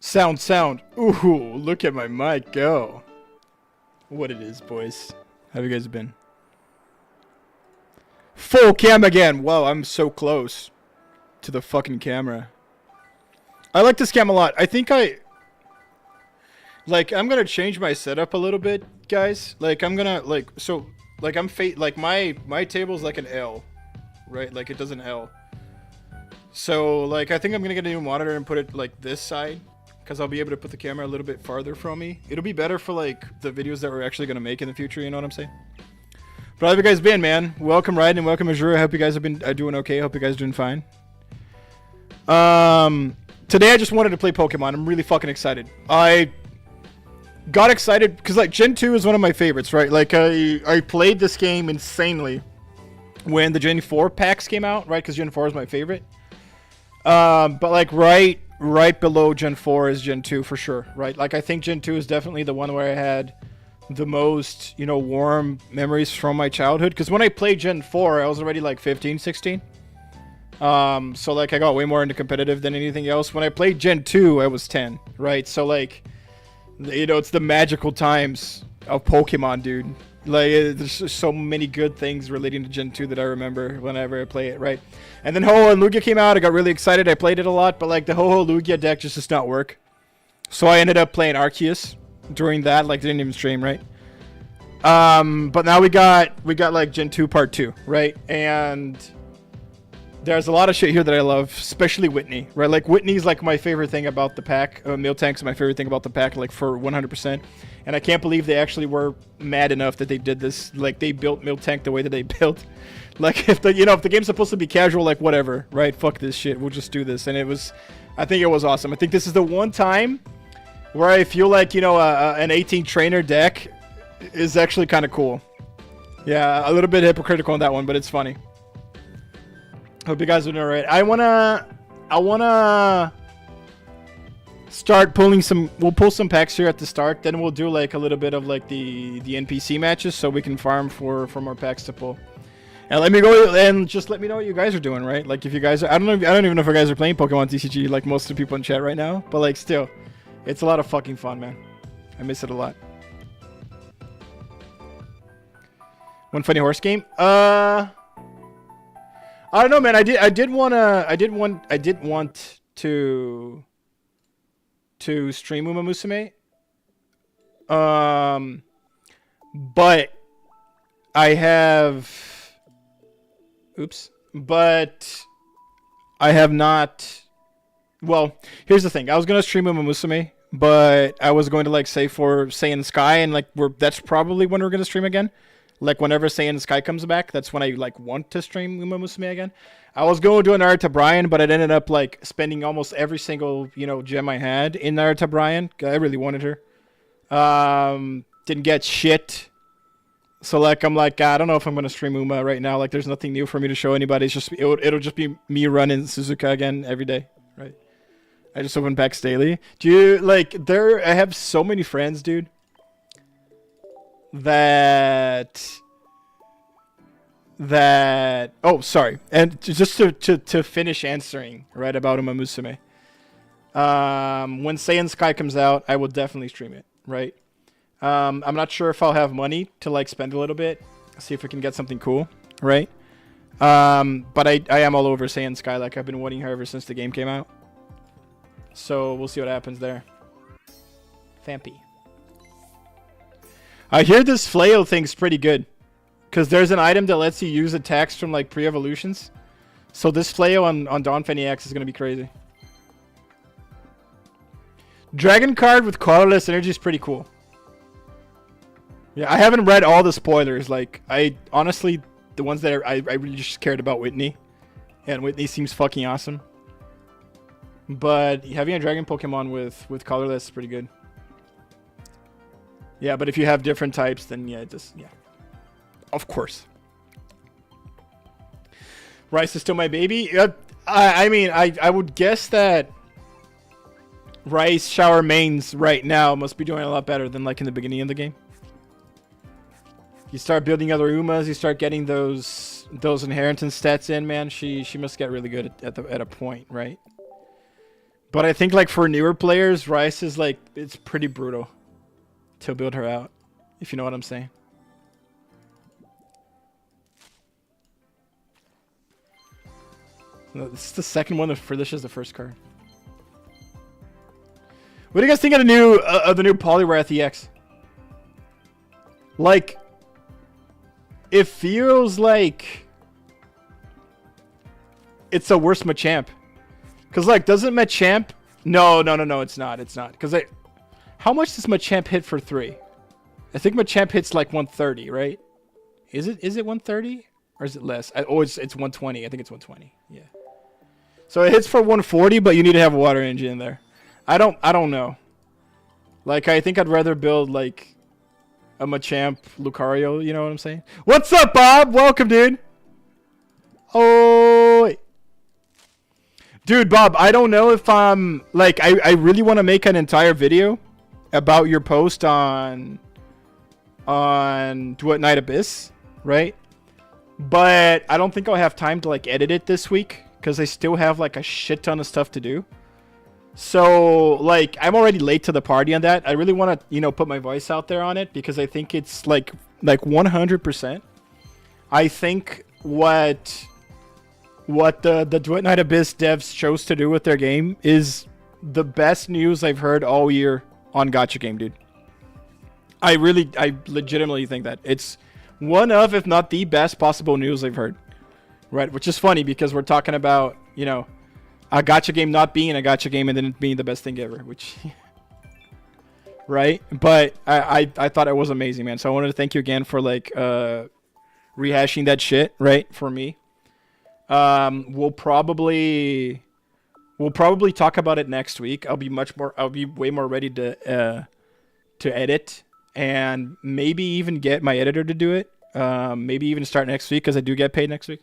Sound. Ooh, look at my mic go. What it is, boys. How have you guys been? Full cam again. Wow, I'm so close to the fucking camera. I like this cam a lot. I think I'm gonna change my setup a little bit, guys. I'm gonna, my table's like an L, right? Like, it does an L. So, I think I'm gonna get a new monitor and put it, this side. Because I'll be able to put the camera a little bit farther from me. It'll be better for, the videos that we're actually gonna make in the future, you know what I'm saying? But how have you guys been, man? Welcome, Ryden, and welcome, Azure. I hope you guys have been doing okay. I hope you guys are doing fine. Today I just wanted to play Pokemon. I'm really fucking excited. I got excited because, Gen 2 is one of my favorites, right? I played this game insanely when the Gen 4 packs came out, right? Because Gen 4 is my favorite. But, right below Gen 4 is Gen 2 for sure, right? I think Gen 2 is definitely the one where I had the most, warm memories from my childhood. Because when I played Gen 4, I was already 15, 16. So I got way more into competitive than anything else. When I played Gen 2, I was 10, right? So it's the magical times of Pokemon, dude. There's just so many good things relating to Gen 2 that I remember whenever I play it, right? And then Ho-Oh and Lugia came out. I got really excited. I played it a lot, but the Ho-Oh Lugia deck just does not work. So I ended up playing Arceus during that. Didn't even stream, right? But now we got Gen 2 Part 2, right? And there's a lot of shit here that I love, especially Whitney, right? Whitney's my favorite thing about the pack. MILTANK's my favorite thing about the pack, for 100%. And I can't believe they actually were mad enough that they did this. They built MILTANK the way that they built. If the game's supposed to be casual, whatever, right? Fuck this shit. We'll just do this. And I think it was awesome. I think this is the one time where I feel an 18 trainer deck is actually kind of cool. Yeah, a little bit hypocritical on that one, but it's funny. Hope you guys are doing alright. I wanna start pulling some. We'll pull some packs here at the start. Then we'll do a little bit of the NPC matches, so we can farm for more packs to pull. And let me go and just let me know what you guys are doing, right? If you guys are, I don't even know if you guys are playing Pokemon TCG like most of the people in chat right now. But still, it's a lot of fucking fun, man. I miss it a lot. One funny horse game. I don't know, man. I did want to stream Uma Musume. But I have. Oops. But I have not. Well, here's the thing. I was gonna stream Uma Musume, but I was going to say for Saiyan Sky, and that's probably when we're gonna stream again. Whenever Saiyan Sky comes back, that's when I want to stream Uma Musume again. I was going to do an Naruto Brian, but it ended up spending almost every single gem I had in Naruto Brian. I really wanted her. Didn't get shit. So I'm I don't know if I'm gonna stream Uma right now. There's nothing new for me to show anybody. It's just it'll just be me running Suzuka again every day, right? I just open packs daily. Do you I have so many friends, dude. That oh, sorry. And just to finish answering right about Uma Musume. When Saiyan Sky comes out, I will definitely stream it, right? I'm not sure if I'll have money to spend a little bit, see if we can get something cool, right? But I am all over Saiyan Sky. I've been wanting her ever since the game came out. So we'll see what happens there. Fampy. I hear this flail thing's pretty good. Because there's an item that lets you use attacks from pre-evolutions. So this flail on Donphan EX is going to be crazy. Dragon card with colorless energy is pretty cool. Yeah, I haven't read all the spoilers. I honestly, the ones that I really just cared about Whitney. And Whitney seems fucking awesome. But having a dragon Pokemon with colorless is pretty good. Yeah, but if you have different types, then yeah. Of course. Rice is still my baby? I would guess that Rice Shower Mains right now must be doing a lot better than in the beginning of the game. You start building other Umas, you start getting those inheritance stats in, man. She must get really good at a point, right? But I think like for newer players, Rice is like, it's pretty brutal to build her out, if you know what I'm saying. No, this is the second one for this is the first card. What do you guys think of the new Poliwrath EX? Like, it feels like it's a worse Machamp. Cause like, doesn't Machamp? No, it's not. It's not. Cause how much does Machamp hit for 3? I think Machamp hits like 130, right? Is it 130 or is it less? Oh, it's 120. I think it's 120. Yeah. So it hits for 140, but you need to have a water energy in there. I don't know. Like, I think I'd rather build like a Machamp Lucario. You know what I'm saying? What's up, Bob? Welcome, dude. Oh. Dude, Bob, I don't know if I'm like I really want to make an entire video about your post on Duet Night Abyss, right? But I don't think I'll have time to like edit it this week because I still have like a shit ton of stuff to do. So like I'm already late to the party on that. I really want to, you know, put my voice out there on it because I think it's like 100%. I think what the Duet Night Abyss devs chose to do with their game is the best news I've heard all year on Gacha game, dude. I legitimately think that it's one of, if not the best possible news I've heard, right? Which is funny because we're talking about, you know, a Gacha game not being a Gacha game and then it being the best thing ever, which right? But I thought it was amazing, man. So I wanted to thank you again for like rehashing that shit, right? For me. We'll probably talk about it next week. I'll be way more ready to edit and maybe even get my editor to do it. Maybe even start next week because I do get paid next week.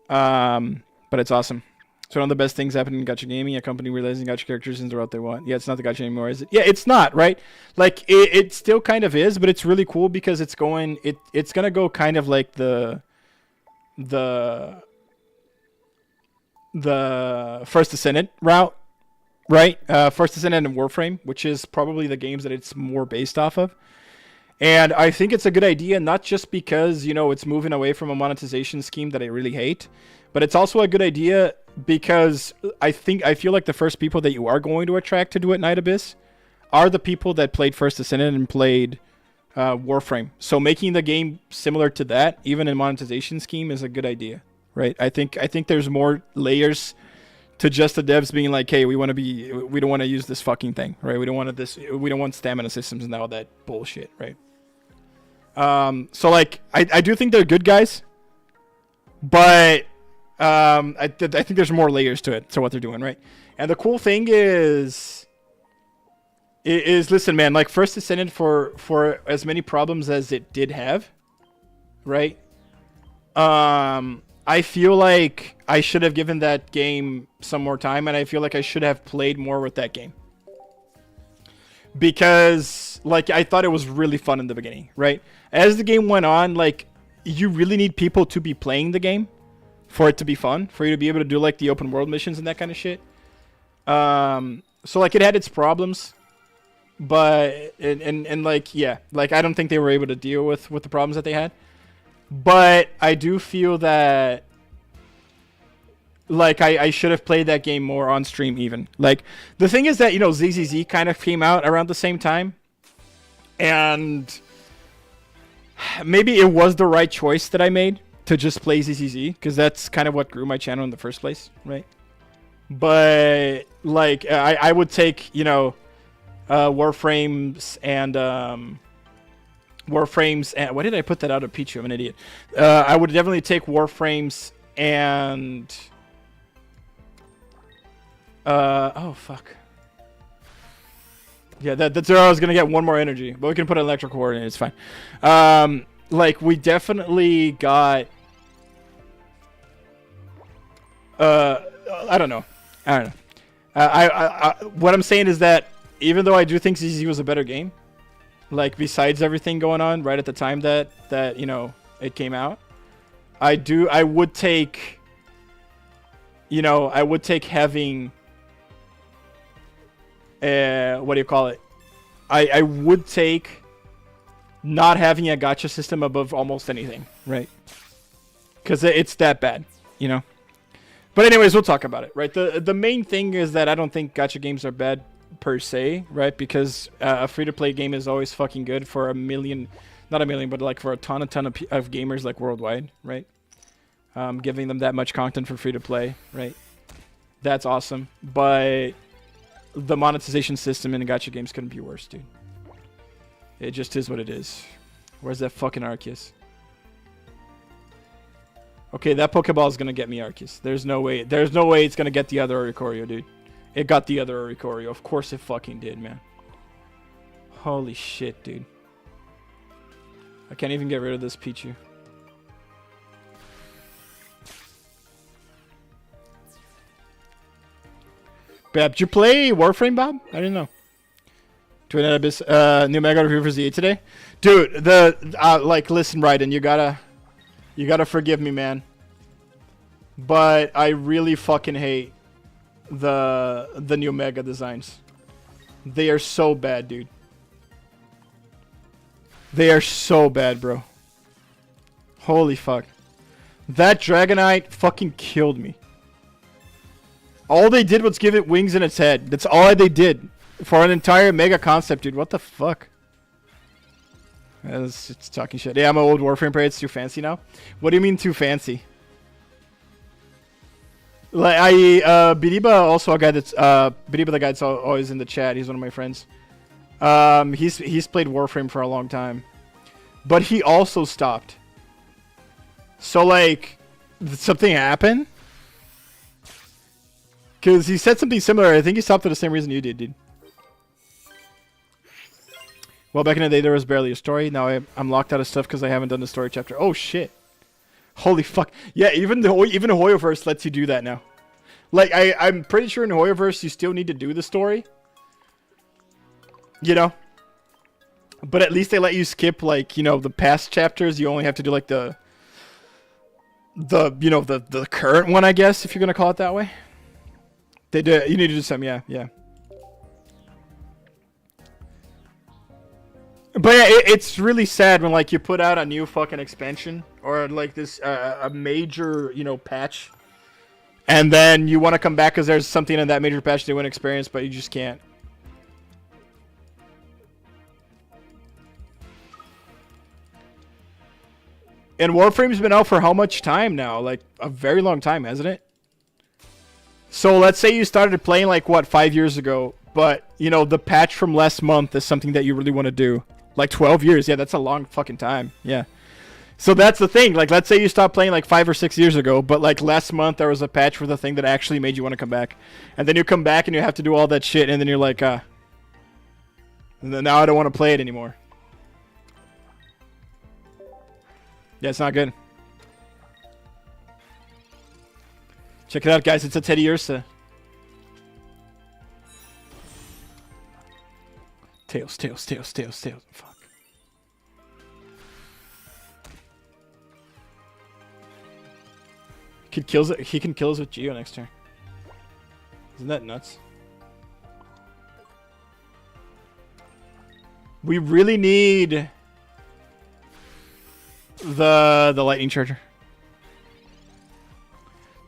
But it's awesome. So one of the best things happening in Gacha gaming, a company realizing Gacha characters isn't what they want. Yeah, it's not the Gacha anymore, is it? Yeah, it's not, right? Like it still kind of is, but it's really cool because it's gonna go kind of like the First Descendant route, right? First Descendant and Warframe, which is probably the games that it's more based off of. And I think it's a good idea, not just because, you know, it's moving away from a monetization scheme that I really hate, but it's also a good idea because I feel like the first people that you are going to attract to Duet Night Abyss are the people that played First Descendant and played Warframe. So making the game similar to that, even in monetization scheme, is a good idea. Right, I think there's more layers to just the devs being like, hey, we don't want to use this fucking thing, right? We don't want stamina systems and all that bullshit, right? So like, I do think they're good guys, but I think there's more layers to it, to what they're doing, right? And the cool thing is listen, man, like First Descendant for as many problems as it did have, right? I feel like I should have given that game some more time, and I feel like I should have played more with that game. Because, like, I thought it was really fun in the beginning, right? As the game went on, like, you really need people to be playing the game for it to be fun, for you to be able to do, like, the open world missions and that kind of shit. So, like, it had its problems. But, and like, yeah. Like, I don't think they were able to deal with the problems that they had. But I do feel that, like, I should have played that game more on stream even. Like, the thing is that, you know, ZZZ kind of came out around the same time. And maybe it was the right choice that I made to just play ZZZ. Because that's kind of what grew my channel in the first place, right? But, like, I would take, you know, Warframes and... Warframes and why did I put that out of Pichu? I'm an idiot. I would definitely take Warframes and oh fuck. Yeah, that's where I was gonna get one more energy, but we can put an electric core in it. It's fine. Like we definitely got. I don't know. What I'm saying is that even though I do think ZZ was a better game. Like, besides everything going on right at the time that you know, it came out, I would take, you know, having what do you call it? I would take not having a gacha system above almost anything, right? Because it's that bad, you know? But anyways, we'll talk about it, right? The main thing is that I don't think gacha games are bad per se, right? Because a free-to-play game is always fucking good for a million, not a million, but like for a ton of gamers like worldwide, right? Giving them that much content for free-to-play, right? That's awesome. But the monetization system in gacha games couldn't be worse, dude. It just is what it is. Where's that fucking Arceus? Okay, that Pokeball is gonna get me Arceus. There's no way. There's no way it's gonna get the other Oricorio, dude. It got the other Oricorio. Of course it fucking did, man. Holy shit, dude. I can't even get rid of this Pichu. Bob, did you play Warframe, Bob? I didn't know. Twin Abyss, new Mega review for Z8 today, dude. Like, listen, Raiden, you gotta forgive me, man. But I really fucking hate the new Mega designs. They are so bad, dude. They are so bad, bro. Holy fuck. That Dragonite fucking killed me. All they did was give it wings in its head. That's all they did. For an entire Mega concept, dude. What the fuck? It's talking shit. Yeah, my old Warframe player. It's too fancy now. What do you mean too fancy? Like Biriba, also a guy that's Biriba, the guy that's always in the chat. He's one of my friends. He's played Warframe for a long time, but he also stopped. So like, did something happen? Because he said something similar. I think he stopped for the same reason you did, dude. Well, back in the day, there was barely a story. Now I'm locked out of stuff because I haven't done the story chapter. Oh, shit. Holy fuck. Yeah, even Hoyoverse lets you do that now. Like, I'm pretty sure in Hoyoverse, you still need to do the story. You know? But at least they let you skip, like, you know, the past chapters. You only have to do, like, the current one, I guess, if you're going to call it that way. They do. You need to do some, yeah. But yeah, it's really sad when like you put out a new fucking expansion or like this a major, you know, patch, and then you want to come back because there's something in that major patch they want to experience, but you just can't. And Warframe's been out for how much time now? Like a very long time, hasn't it? So let's say you started playing like what 5 years ago, but you know the patch from last month is something that you really want to do. Like 12 years, yeah, that's a long fucking time, yeah. So that's the thing, like let's say you stopped playing like 5 or 6 years ago, but like last month there was a patch for the thing that actually made you want to come back. And then you come back and you have to do all that shit, and then you're like, and then now I don't want to play it anymore. Yeah, it's not good. Check it out, guys, it's a Teddy Ursa. Tails. Fuck. He can kill us with Geo next turn. Isn't that nuts? We really need the lightning charger.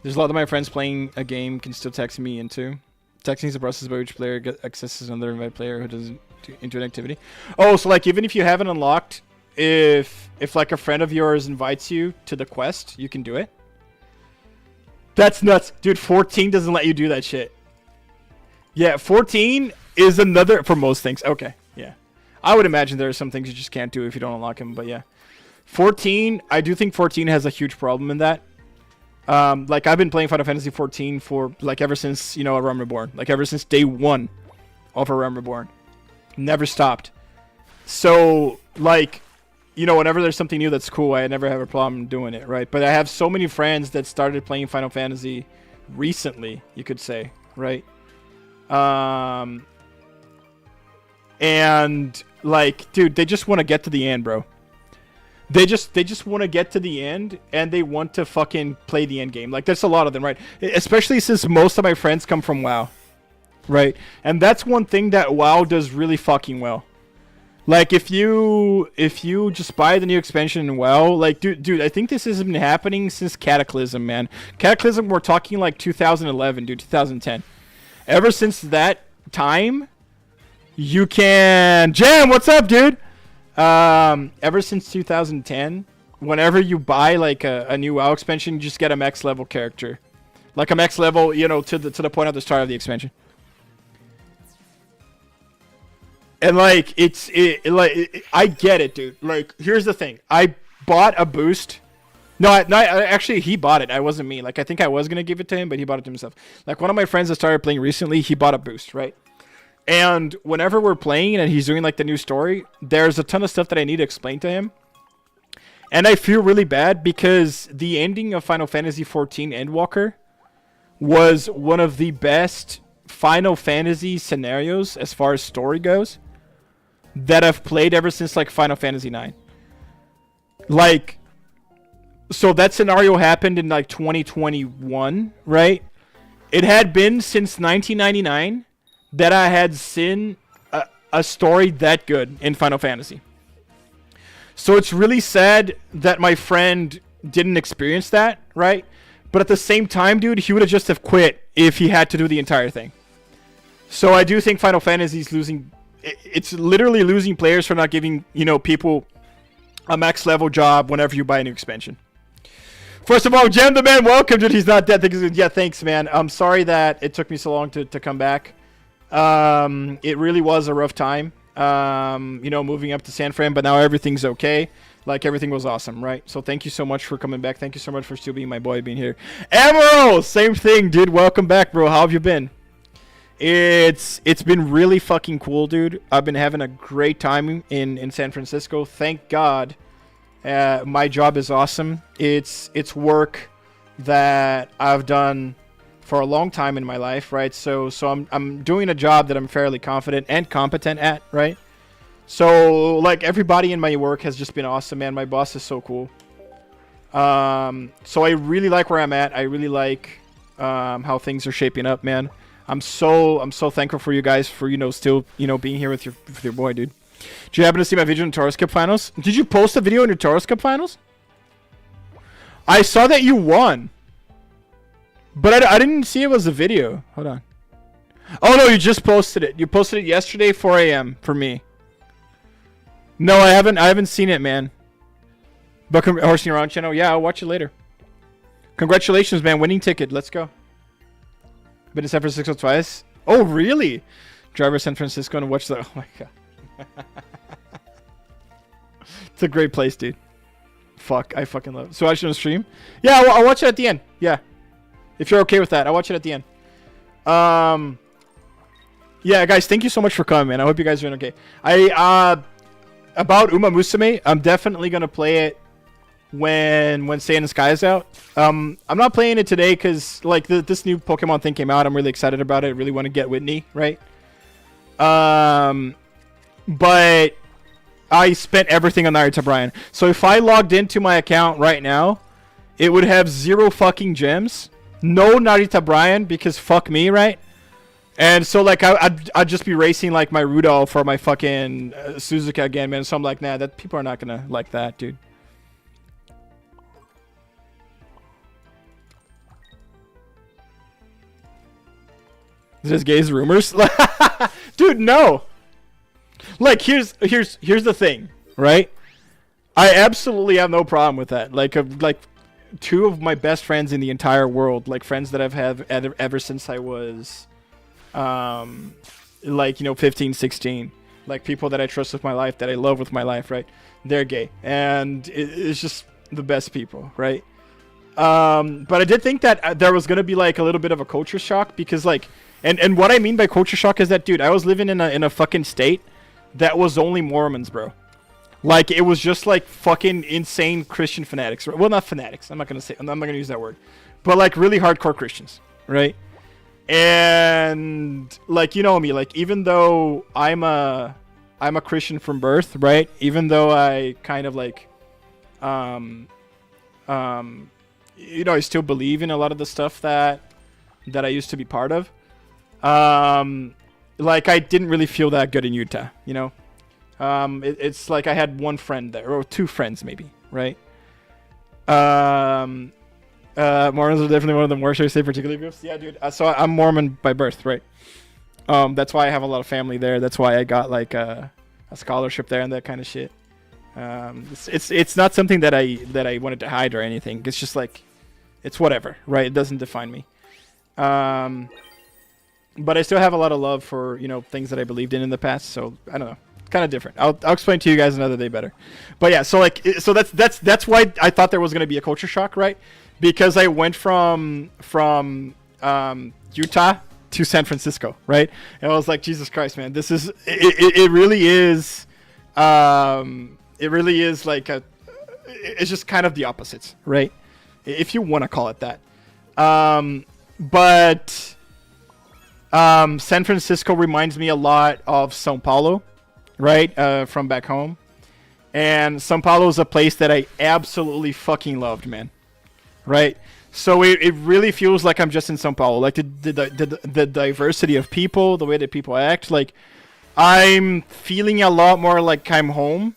There's a lot of my friends playing a game can still text me into. Texting is a process by which player accesses another invited player who doesn't into an activity. Oh, so like even if you haven't unlocked, if like a friend of yours invites you to the quest, you can do it. That's nuts, dude. 14 doesn't let you do that shit. Yeah, 14 is another for most things. Okay, yeah. I would imagine there are some things you just can't do if you don't unlock them, but yeah. 14, I do think 14 has a huge problem in that. Like I've been playing Final Fantasy 14 for like ever since, you know, A Realm Reborn. Like ever since day 1 of A Realm Reborn. Never stopped. So like, you know, whenever there's something new that's cool, I never have a problem doing it, right? But I have so many friends that started playing Final Fantasy recently, you could say, right? And like, dude, they just want to get to the end, bro. They just want to get to the end, and they want to fucking play the end game. Like, there's a lot of them, right? Especially since most of my friends come from WoW. right? And that's one thing that WoW does really fucking well. Like if you just buy the new expansion in WoW, like dude, I think this has been happening since Cataclysm, man. Cataclysm, we're talking like 2011, dude, 2010. Ever since that time, you can Jam. What's up, dude? Ever since 2010, whenever you buy like a new WoW expansion, you just get a max level character, like a max level, you know, to the point at the start of the expansion. And like I get it, dude. Like here's the thing. I bought a boost. No, actually he bought it. I wasn't me. Like I think I was gonna give it to him, but he bought it to himself. Like one of my friends that started playing recently, he bought a boost, right? And whenever we're playing and he's doing like the new story, there's a ton of stuff that I need to explain to him. And I feel really bad because the ending of Final Fantasy XIV Endwalker was one of the best Final Fantasy scenarios as far as story goes that I've played ever since like Final Fantasy IX. Like, so that scenario happened in like 2021, right? It had been since 1999 that I had seen a story that good in Final Fantasy. So it's really sad that my friend didn't experience that, right? But at the same time, dude, he would have just have quit if he had to do the entire thing. So I do think Final Fantasy is losing. It's literally losing players for not giving, you know, people a max level job whenever you buy a new expansion. First of all, Jam the Man, welcome, dude. He's not dead. Yeah, thanks, man. I'm sorry that it took me so long to come back. It really was a rough time, you know, moving up to San Fran, but now everything's okay. Like, everything was awesome, right? So thank you so much for coming back. Thank you so much for still being my boy, being here. Emerald, same thing, dude. Welcome back, bro. How have you been? It's been really fucking cool, dude. I've been having a great time in San Francisco. Thank God. My job is awesome. It's work that I've done for a long time in my life, right? So I'm doing a job that I'm fairly confident and competent at, right? So like everybody in my work has just been awesome, man. My boss is so cool. So I really like where I'm at. I really like how things are shaping up, man. I'm so thankful for you guys for, you know, still, you know, being here with your boy, dude. Did you happen to see my video in Taurus Cup finals? Did you post a video in your Taurus Cup finals? I saw that you won. But I didn't see it was a video. Hold on. Oh, no, you just posted it. You posted it yesterday, 4 a.m. for me. No, I haven't seen it, man. But Horsing Around channel, yeah, I'll watch it later. Congratulations, man. Winning ticket. Let's go. Been to San Francisco twice. Oh, really? Drive to San Francisco and watch the... Oh, my God. It's a great place, dude. Fuck, I fucking love it. So I should stream? Yeah, I'll watch it at the end. Yeah. If you're okay with that, I'll watch it at the end. Yeah, guys, thank you so much for coming, man. I hope you guys are doing okay. About Uma Musume, I'm definitely gonna play it when Stay in the Sky is out. I'm not playing it today because like this new Pokemon thing came out. I'm really excited about it. I really want to get Whitney, right? But I spent everything on Narita Brian. So if I logged into my account right now, it would have 0 fucking gems. No Narita Brian because fuck me, right? And so like I'd just be racing like my Rudolph or my fucking Suzuka again, man. So I'm like, nah, that people are not gonna like that, dude. Is this gay's rumors? Dude, no. Like here's the thing, right? I absolutely have no problem with that. Like 2 of my best friends in the entire world, like friends that I've had ever since I was like, you know, 15, 16, like people that I trust with my life, that I love with my life, right? They're gay, and it's just the best people, right? But I did think that there was gonna be like a little bit of a culture shock because like, and what I mean by culture shock is that, dude, I was living in a fucking state that was only Mormons, bro. Like it was just like fucking insane Christian fanatics. Well, not fanatics. I'm not gonna use that word, but like really hardcore Christians, right? And like, you know me, like even though I'm a Christian from birth, right? Even though I kind of like, you know, I still believe in a lot of the stuff that I used to be part of. Like I didn't really feel that good in Utah, you know. It's like I had one friend there, or two friends maybe, right? Mormons are definitely one of the more, should I say, particular groups. Yeah, dude. So I'm Mormon by birth, right? That's why I have a lot of family there. That's why I got like a scholarship there and that kind of shit. It's not something that I wanted to hide or anything. It's just like, it's whatever, right? It doesn't define me. But I still have a lot of love for, you know, things that I believed in the past. So I don't know, it's kind of different. I'll explain to you guys another day better. But yeah, so like, so that's why I thought there was gonna be a culture shock, right? Because I went from Utah to San Francisco, right? And I was like, Jesus Christ, man, this is it really is. It really is like it's just kind of the opposites, right? If you want to call it that. But San Francisco reminds me a lot of Sao Paulo, right? From back home. And Sao Paulo is a place that I absolutely fucking loved, man. Right? So it really feels like I'm just in Sao Paulo. Like the diversity of people, the way that people act. Like I'm feeling a lot more like I'm home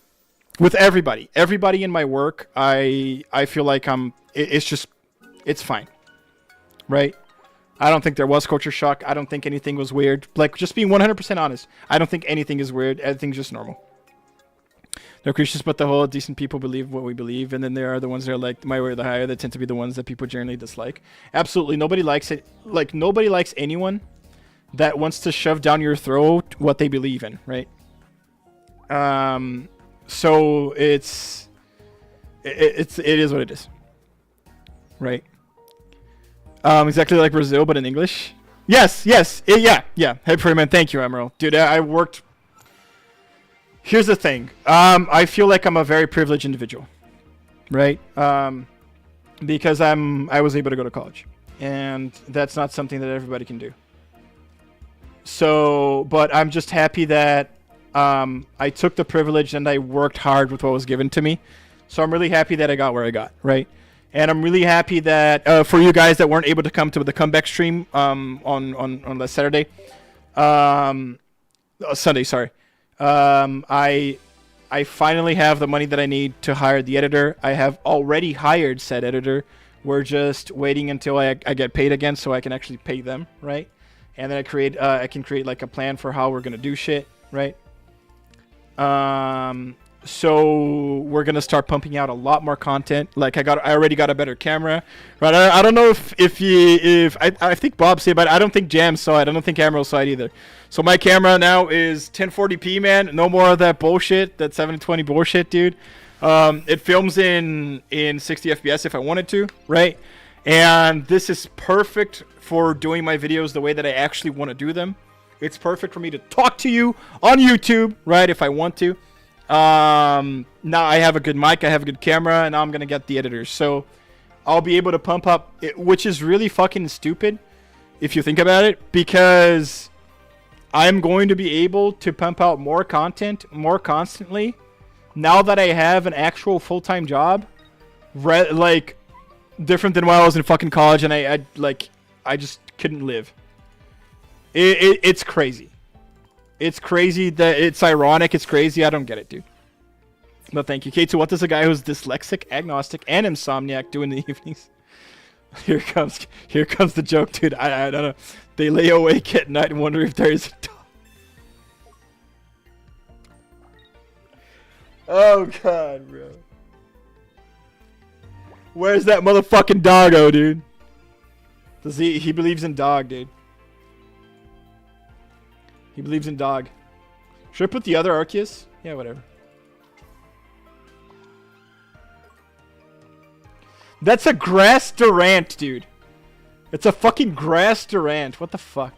with everybody. Everybody in my work, I feel like it's fine. Right? I don't think there was culture shock. I don't think anything was weird. Like, just being 100% honest, I don't think anything is weird. Everything's just normal. They're Christians, but the whole decent people believe what we believe. And then there are the ones that are like, my way or the higher, that tend to be the ones that people generally dislike. Absolutely. Nobody likes it. Like, nobody likes anyone that wants to shove down your throat what they believe in, right? So it is what it is. Right? Exactly like Brazil, but in English. Yes. Yeah. Hey, Freeman, thank you, Emerald. Dude, I worked. Here's the thing. I feel like I'm a very privileged individual, right? Because I was able to go to college, and that's not something that everybody can do. So, but I'm just happy that I took the privilege and I worked hard with what was given to me. So I'm really happy that I got where I got, right? And I'm really happy that for you guys that weren't able to come to the comeback stream on the Saturday, Sunday, sorry. I finally have the money that I need to hire the editor. I have already hired said editor. We're just waiting until I get paid again so I can actually pay them, right? And then I can create like a plan for how we're gonna do shit, right? So we're gonna start pumping out a lot more content. Like I already got a better camera, right? I don't know if I think Bob said, but I don't think Jam saw it. I don't think Emerald saw it either. So my camera now is 1040p, man. No more of that bullshit, that 720 bullshit, dude. It films in 60 FPS if I wanted to, right? And this is perfect for doing my videos the way that I actually want to do them. It's perfect for me to talk to you on YouTube, right? If I want to. Now I have a good mic, I have a good camera, and now I'm gonna get the editors, so I'll be able to pump up it, which is really fucking stupid if you think about it, because I'm going to be able to pump out more content more constantly now that I have an actual full-time job, like different than when I was in fucking college and I just couldn't live. It's crazy. It's crazy that it's ironic. It's crazy. I don't get it, dude. But thank you. K2, what does a guy who's dyslexic, agnostic, and insomniac do in the evenings? Here comes the joke, dude. I don't know. They lay awake at night and wonder if there is a dog. Oh, God, bro. Where's that motherfucking doggo, dude? Does he believes in dog, dude. He believes in dog. Should I put the other Arceus? Yeah, whatever. That's a grass Durant, dude. It's a fucking grass Durant. What the fuck?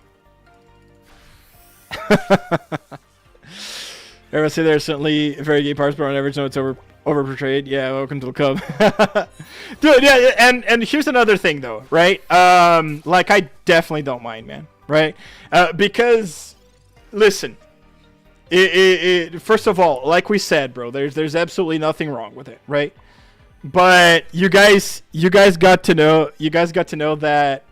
Everyone say there's certainly very gay parts, but on average, no, it's over portrayed. Yeah, welcome to the club. Dude, yeah, and here's another thing though, right? Like I definitely don't mind, man, right? Because listen, first of all, like we said, bro, there's absolutely nothing wrong with it, right? But you guys got to know that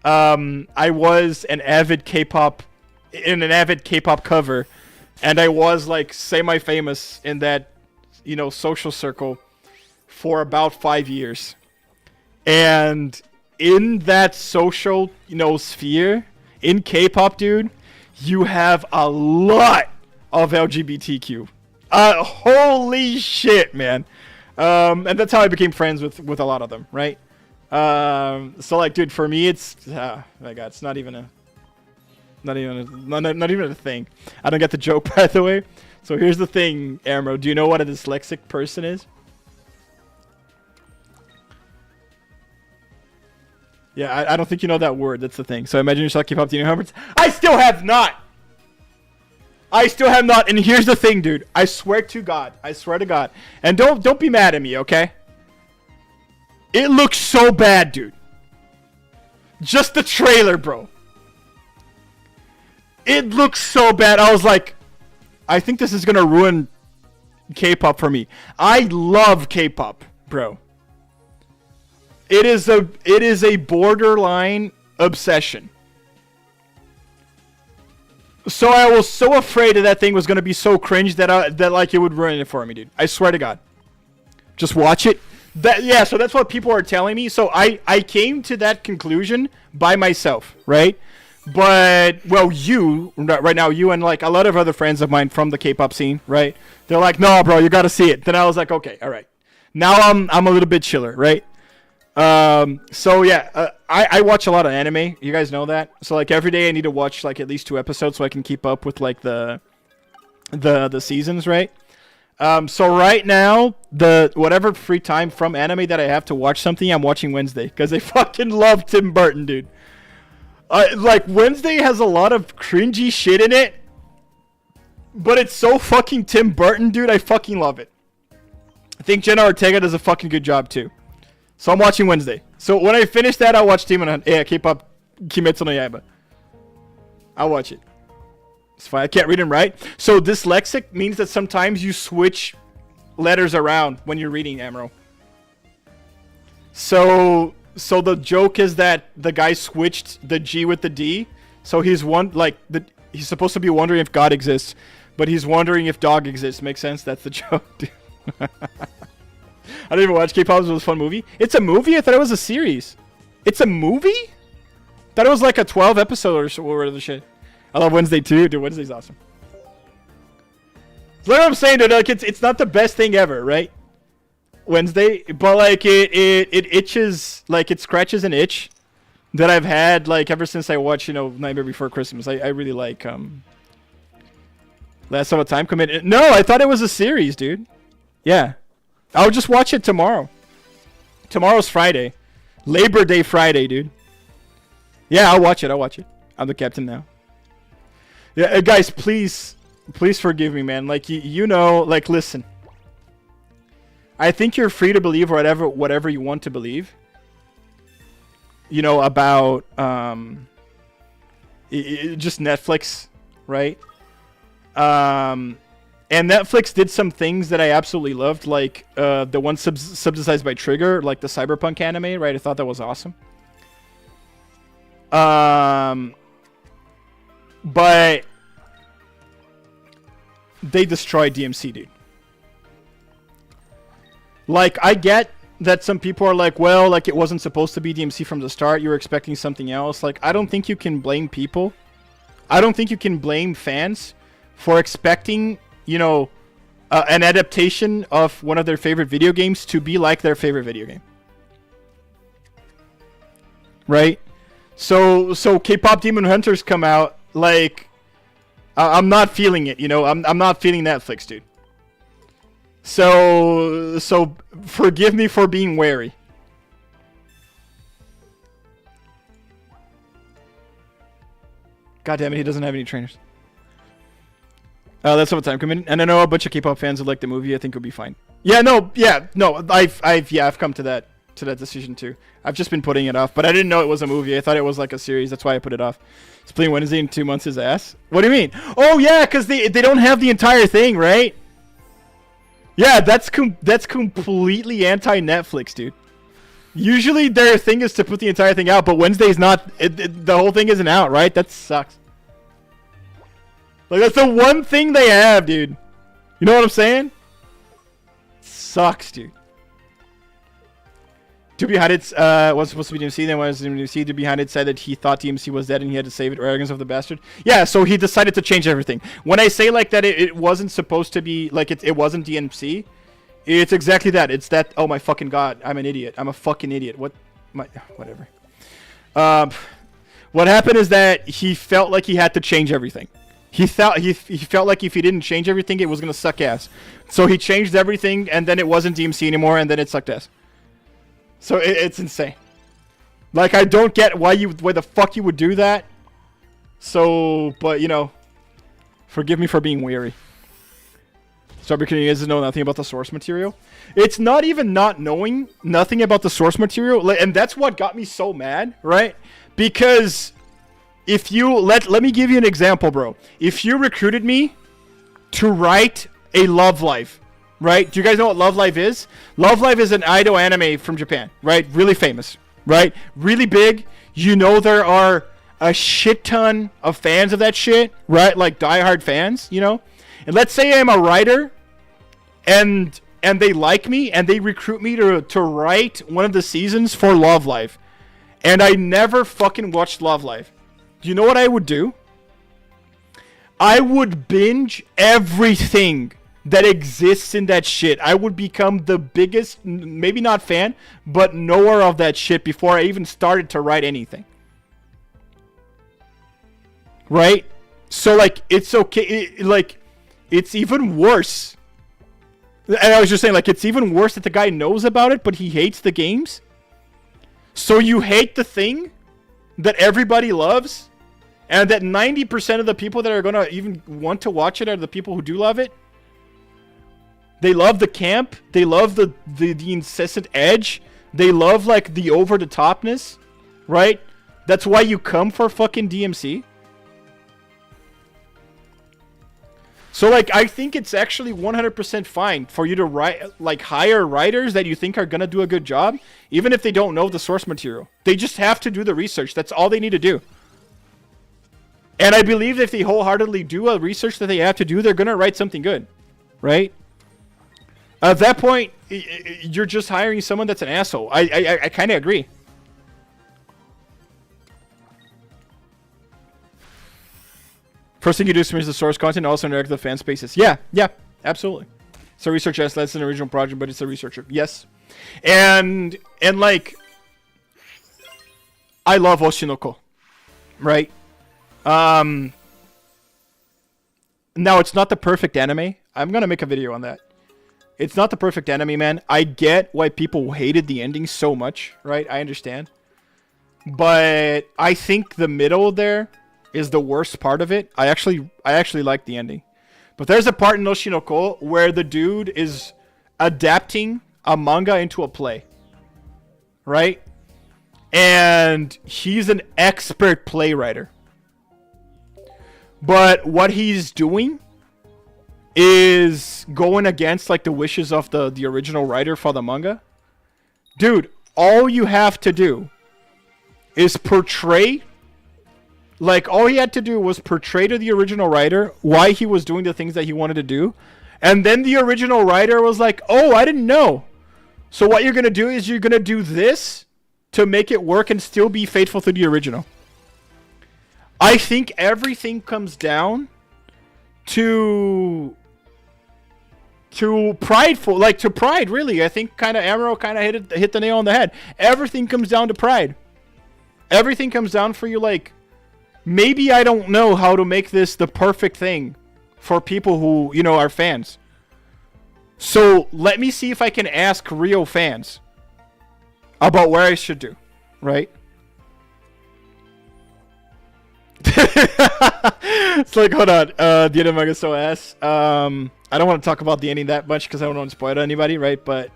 I was an avid K-pop cover, and I was like semi-famous in that, you know, social circle for about 5 years. And in that social, you know, sphere in K-pop, dude, you have a lot of LGBTQ. Holy shit, man. And that's how I became friends with a lot of them, right? So like, dude, for me, it's my God, it's not even a thing. I don't get the joke, by the way. So here's the thing, Amro. Do you know what a dyslexic person is? Yeah, I don't think you know that word. That's the thing. So imagine yourself keep up to numbers. I still have not. And here's the thing, dude. I swear to God. And don't be mad at me, okay? It looks so bad, dude. Just the trailer, bro. It looks so bad. I was like, I think this is gonna ruin K-pop for me. I love K-pop, bro. It is a borderline obsession. So I was so afraid that thing was gonna be so cringe that like it would ruin it for me, dude. I swear to God. Just watch it. So that's what people are telling me. So I came to that conclusion by myself, right? But well, you right now, you and like a lot of other friends of mine from the K-pop scene, right? They're like, no, bro, you gotta see it. Then I was like, okay, all right. Now I'm a little bit chiller, right? So yeah, I watch a lot of anime. You guys know that. So like every day I need to watch like at least 2 episodes so I can keep up with like the seasons, right? So right now, whatever free time from anime that I have to watch something, I'm watching Wednesday because I fucking love Tim Burton, dude. Like Wednesday has a lot of cringy shit in it, but it's so fucking Tim Burton, dude. I fucking love it. I think Jenna Ortega does a fucking good job too. So I'm watching Wednesday. So when I finish that, I'll watch K-pop Kimetsu no Yaiba. I'll watch it. It's fine. I can't read and write. So dyslexic means that sometimes you switch letters around when you're reading, Amro. So the joke is that the guy switched the G with the D. So he's he's supposed to be wondering if God exists, but he's wondering if dog exists. Makes sense? That's the joke, dude. I didn't even watch K-pop. It was a fun movie. It's a movie? I thought it was a series. It's a movie? Thought it was like a 12 episode or so, or the shit. I love Wednesday too, dude. Wednesday's awesome. That's what I'm saying, dude. Like it's not the best thing ever, right? Wednesday, but like it itches, like it scratches an itch that I've had like ever since I watched, you know, Nightmare Before Christmas. I really like Last of a Time Commitment. No, I thought it was a series, dude. Yeah. I'll just watch it tomorrow. Tomorrow's Friday. Labor Day Friday, dude. Yeah, I'll watch it. I'm the captain now. Yeah, guys, please forgive me, man. Like, you know, like, listen. I think you're free to believe whatever you want to believe. You know, about just Netflix, right? And Netflix did some things that I absolutely loved, like the one subsidized by Trigger, like the cyberpunk anime, right? I thought that was awesome. But they destroyed DMC, dude. Like, I get that some people are like, well, like it wasn't supposed to be DMC from the start. You were expecting something else. Like, I don't think you can blame people. I don't think you can blame fans for expecting, you know, an adaptation of one of their favorite video games to be like their favorite video game. Right? So K-pop Demon Hunters come out, like, I'm not feeling it, you know? I'm not feeling Netflix, dude. So forgive me for being wary. God damn it, he doesn't have any trainers. That's what time committed. And I know a bunch of K-pop fans would like the movie. I think it'll be fine. I've come to that decision too. I've just been putting it off, but I didn't know it was a movie. I thought it was like a series. That's why I put it off. It's playing Wednesday in 2 months. His ass. What do you mean? Oh yeah, because they don't have the entire thing, right? Yeah, that's completely anti-Netflix, dude. Usually their thing is to put the entire thing out, but Wednesday's not. The whole thing isn't out, right? That sucks. Like, that's the one thing they have, dude. You know what I'm saying? Sucks, dude. To Behind It was supposed to be DMC, then was DMC. To Behind It said that he thought DMC was dead and he had to save it. Arrogance of the bastard. Yeah, so he decided to change everything. When I say like that, it wasn't supposed to be like it wasn't DMC. It's exactly that. It's that. Oh my fucking god! I'm an idiot. I'm a fucking idiot. Whatever. What happened is that he felt like he had to change everything. He felt like if he didn't change everything, it was gonna suck ass. So he changed everything, and then it wasn't DMC anymore, and then it sucked ass. So it's insane. Like, I don't get why the fuck you would do that. So, but you know, forgive me for being weary. Strawberry doesn't know nothing about the source material. It's not even not knowing nothing about the source material, and that's what got me so mad, right? Because if you let me give you an example, bro. If you recruited me to write a Love Live, right? Do you guys know what Love Live is? Love Live is an idol anime from Japan, right? Really famous, right? Really big. You know, there are a shit ton of fans of that shit, right? Like diehard fans, you know? And let's say I'm a writer and they like me and they recruit me to write one of the seasons for Love Live. And I never fucking watched Love Live. Do you know what I would do? I would binge everything that exists in that shit. I would become the biggest, maybe not fan, but knower of that shit before I even started to write anything. Right? So, like, it's okay. It's even worse. And I was just saying, like, it's even worse that the guy knows about it, but he hates the games. So you hate the thing that everybody loves, and that 90% of the people that are going to even want to watch it are the people who do love it. They love the camp. They love the incessant edge. They love, like, the over-the-topness, right? That's why you come for fucking DMC. So, like, I think it's actually 100% fine for you to write, like, hire writers that you think are going to do a good job, even if they don't know the source material. They just have to do the research. That's all they need to do. And I believe that if they wholeheartedly do a research that they have to do, they're going to write something good, right? At that point, you're just hiring someone that's an asshole. I kind of agree. First thing you do is the source content, also interact with the fan spaces. Yeah, absolutely. So research, yes, that's an original project, but it's a researcher. Yes. And like, I love Oshinoko, right? Now, it's not the perfect anime. I'm going to make a video on that. It's not the perfect anime, man. I get why people hated the ending so much, right? I understand. But I think the middle there is the worst part of it. I actually like the ending. But there's a part in Oshinoko where the dude is adapting a manga into a play. Right? And he's an expert playwright. But what he's doing is going against, like, the wishes of the original writer for the manga. Dude, all you have to do is portray, like, all he had to do was portray to the original writer why he was doing the things that he wanted to do. And then the original writer was like, oh, I didn't know. So what you're going to do is you're going to do this to make it work and still be faithful to the original. I think everything comes down to pride, really. I think kind of Amaro kind of hit the nail on the head. Everything comes down to pride. Everything comes down for you, like, maybe I don't know how to make this the perfect thing for people who, you know, are fans. So let me see if I can ask real fans about where I should do, right? It's like, hold on, the end of manga so ass. I don't want to talk about the ending that much because I don't want to spoil it to anybody, right? But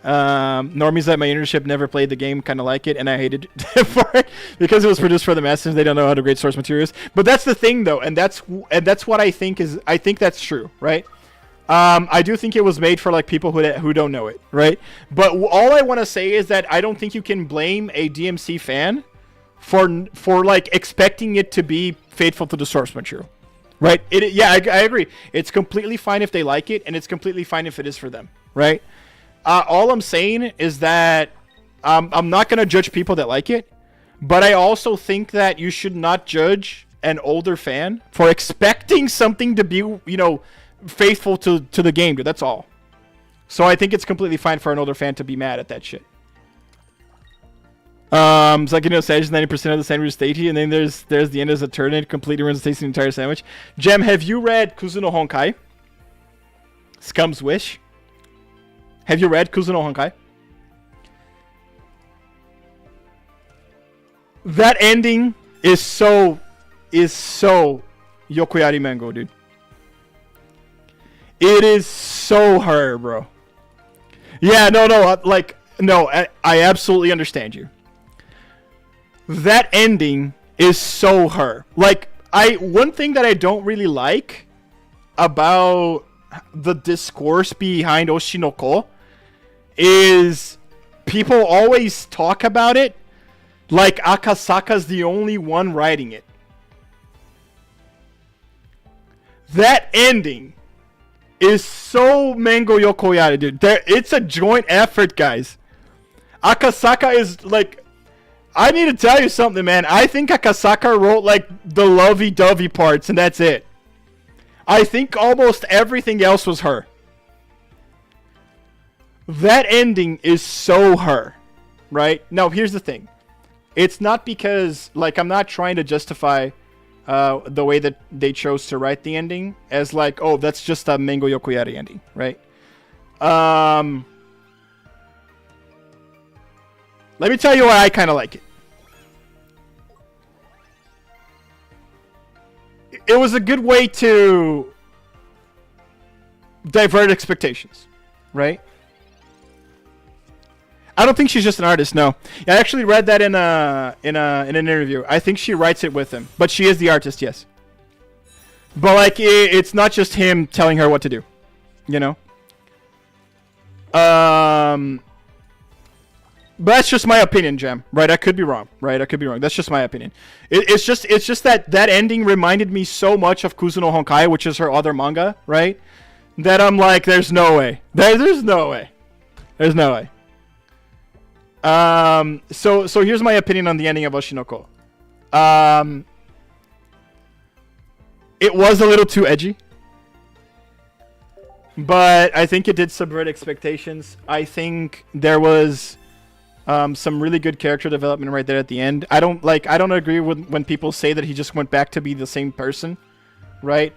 normies at my internship never played the game, kind of like it, and I hated it for it because it was produced for the masses. They don't know how to grade source materials. But that's the thing, though, and that's what I think is. I think that's true, right? I do think it was made for like people who don't know it, right? But all I want to say is that I don't think you can blame a DMC fan for like expecting it to be faithful to the source material, right? Yeah, I agree. It's completely fine if they like it, and it's completely fine if it is for them, right? All I'm saying is that I'm not gonna judge people that like it, but I also think that you should not judge an older fan for expecting something to be, you know, faithful to the game, dude. That's all. So I think it's completely fine for an older fan to be mad at that shit. It's like, you know, sandwich 90% of the sandwich is tasty, and then there's the end as a turn, and it completely ruins the taste of the entire sandwich. Jem, have you read Kuzuno Honkai? Scum's Wish. Have you read Kuzuno Honkai? That ending is so Yokoyari Mango, dude. It is so her, bro. Yeah, no, I absolutely understand you. That ending is so her. Like, one thing that I don't really like about the discourse behind Oshinoko is people always talk about it like Akasaka's the only one writing it. That ending is so Mango Yokoyari, dude. It's a joint effort, guys. Akasaka is like... I need to tell you something, man. I think Akasaka wrote like the lovey-dovey parts, and that's it. I think almost everything else was her. That ending is so her, right? Now, here's the thing. It's not because, like, I'm not trying to justify the way that they chose to write the ending as like, oh, that's just a Mango Yokoyari ending, right? Let me tell you why I kind of like it. It was a good way to divert expectations, right? I don't think she's just an artist, no. I actually read that in an interview. I think she writes it with him, but she is the artist, yes. But like, it's not just him telling her what to do, you know? But that's just my opinion, Jam. Right? I could be wrong. Right? I could be wrong. That's just my opinion. It's just that ending reminded me so much of Kuzuno Honkai, which is her other manga, right? That I'm like, there's no way. There's no way. There's no way. So here's my opinion on the ending of Oshinoko. It was a little too edgy. But I think it did subvert expectations. I think there was some really good character development right there at the end. I don't agree with when people say that he just went back to be the same person, right?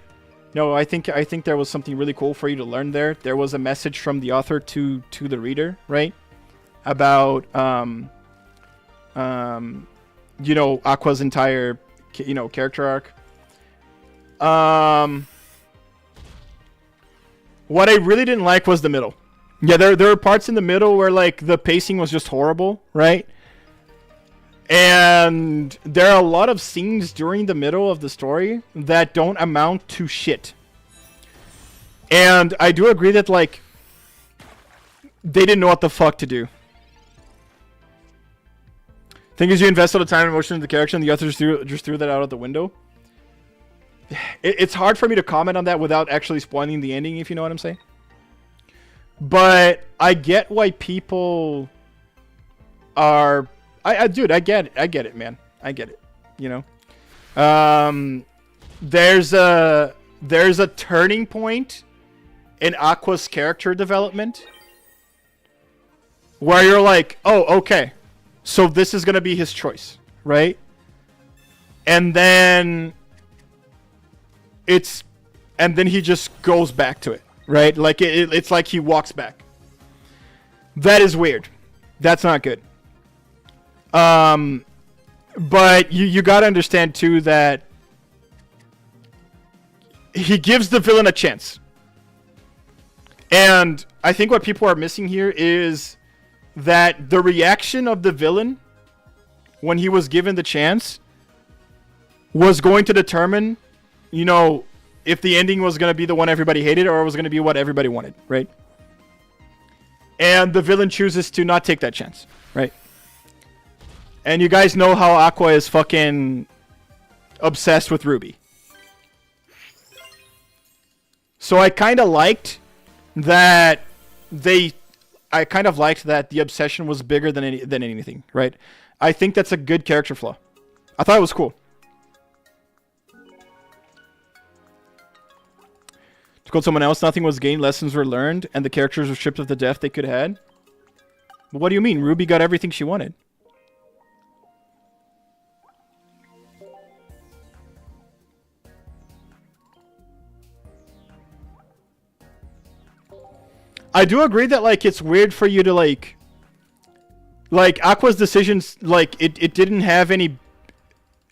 No, I think there was something really cool for you to learn there. There was a message from the author to the reader, right? About you know, Aqua's entire character arc. What I really didn't like was the middle. Yeah, there were parts in the middle where like the pacing was just horrible, right? And there are a lot of scenes during the middle of the story that don't amount to shit. And I do agree that like they didn't know what the fuck to do. Thing is, you invest all the time and emotion in the character, and the author just threw that out of the window. It's hard for me to comment on that without actually spoiling the ending, if you know what I'm saying. But I get why people are... Dude, I get it, man. I get it, you know? There's a turning point in Aqua's character development where you're like, oh, okay. So this is going to be his choice, right? And then he just goes back to it, right? Like it's like he walks back. That is weird. That's not good. But you got to understand too that he gives the villain a chance. And I think what people are missing here is that the reaction of the villain when he was given the chance was going to determine, you know, if the ending was going to be the one everybody hated or it was going to be what everybody wanted, right? And the villain chooses to not take that chance, right? And you guys know how Aqua is fucking obsessed with Ruby. So I kind of liked that the obsession was bigger than anything, right? I think that's a good character flaw. I thought it was cool. To quote someone else, nothing was gained, lessons were learned, and the characters were stripped of the depth they could have had. But what do you mean? Ruby got everything she wanted. I do agree that, like, it's weird for you to, like Aqua's decisions, like, it didn't have any,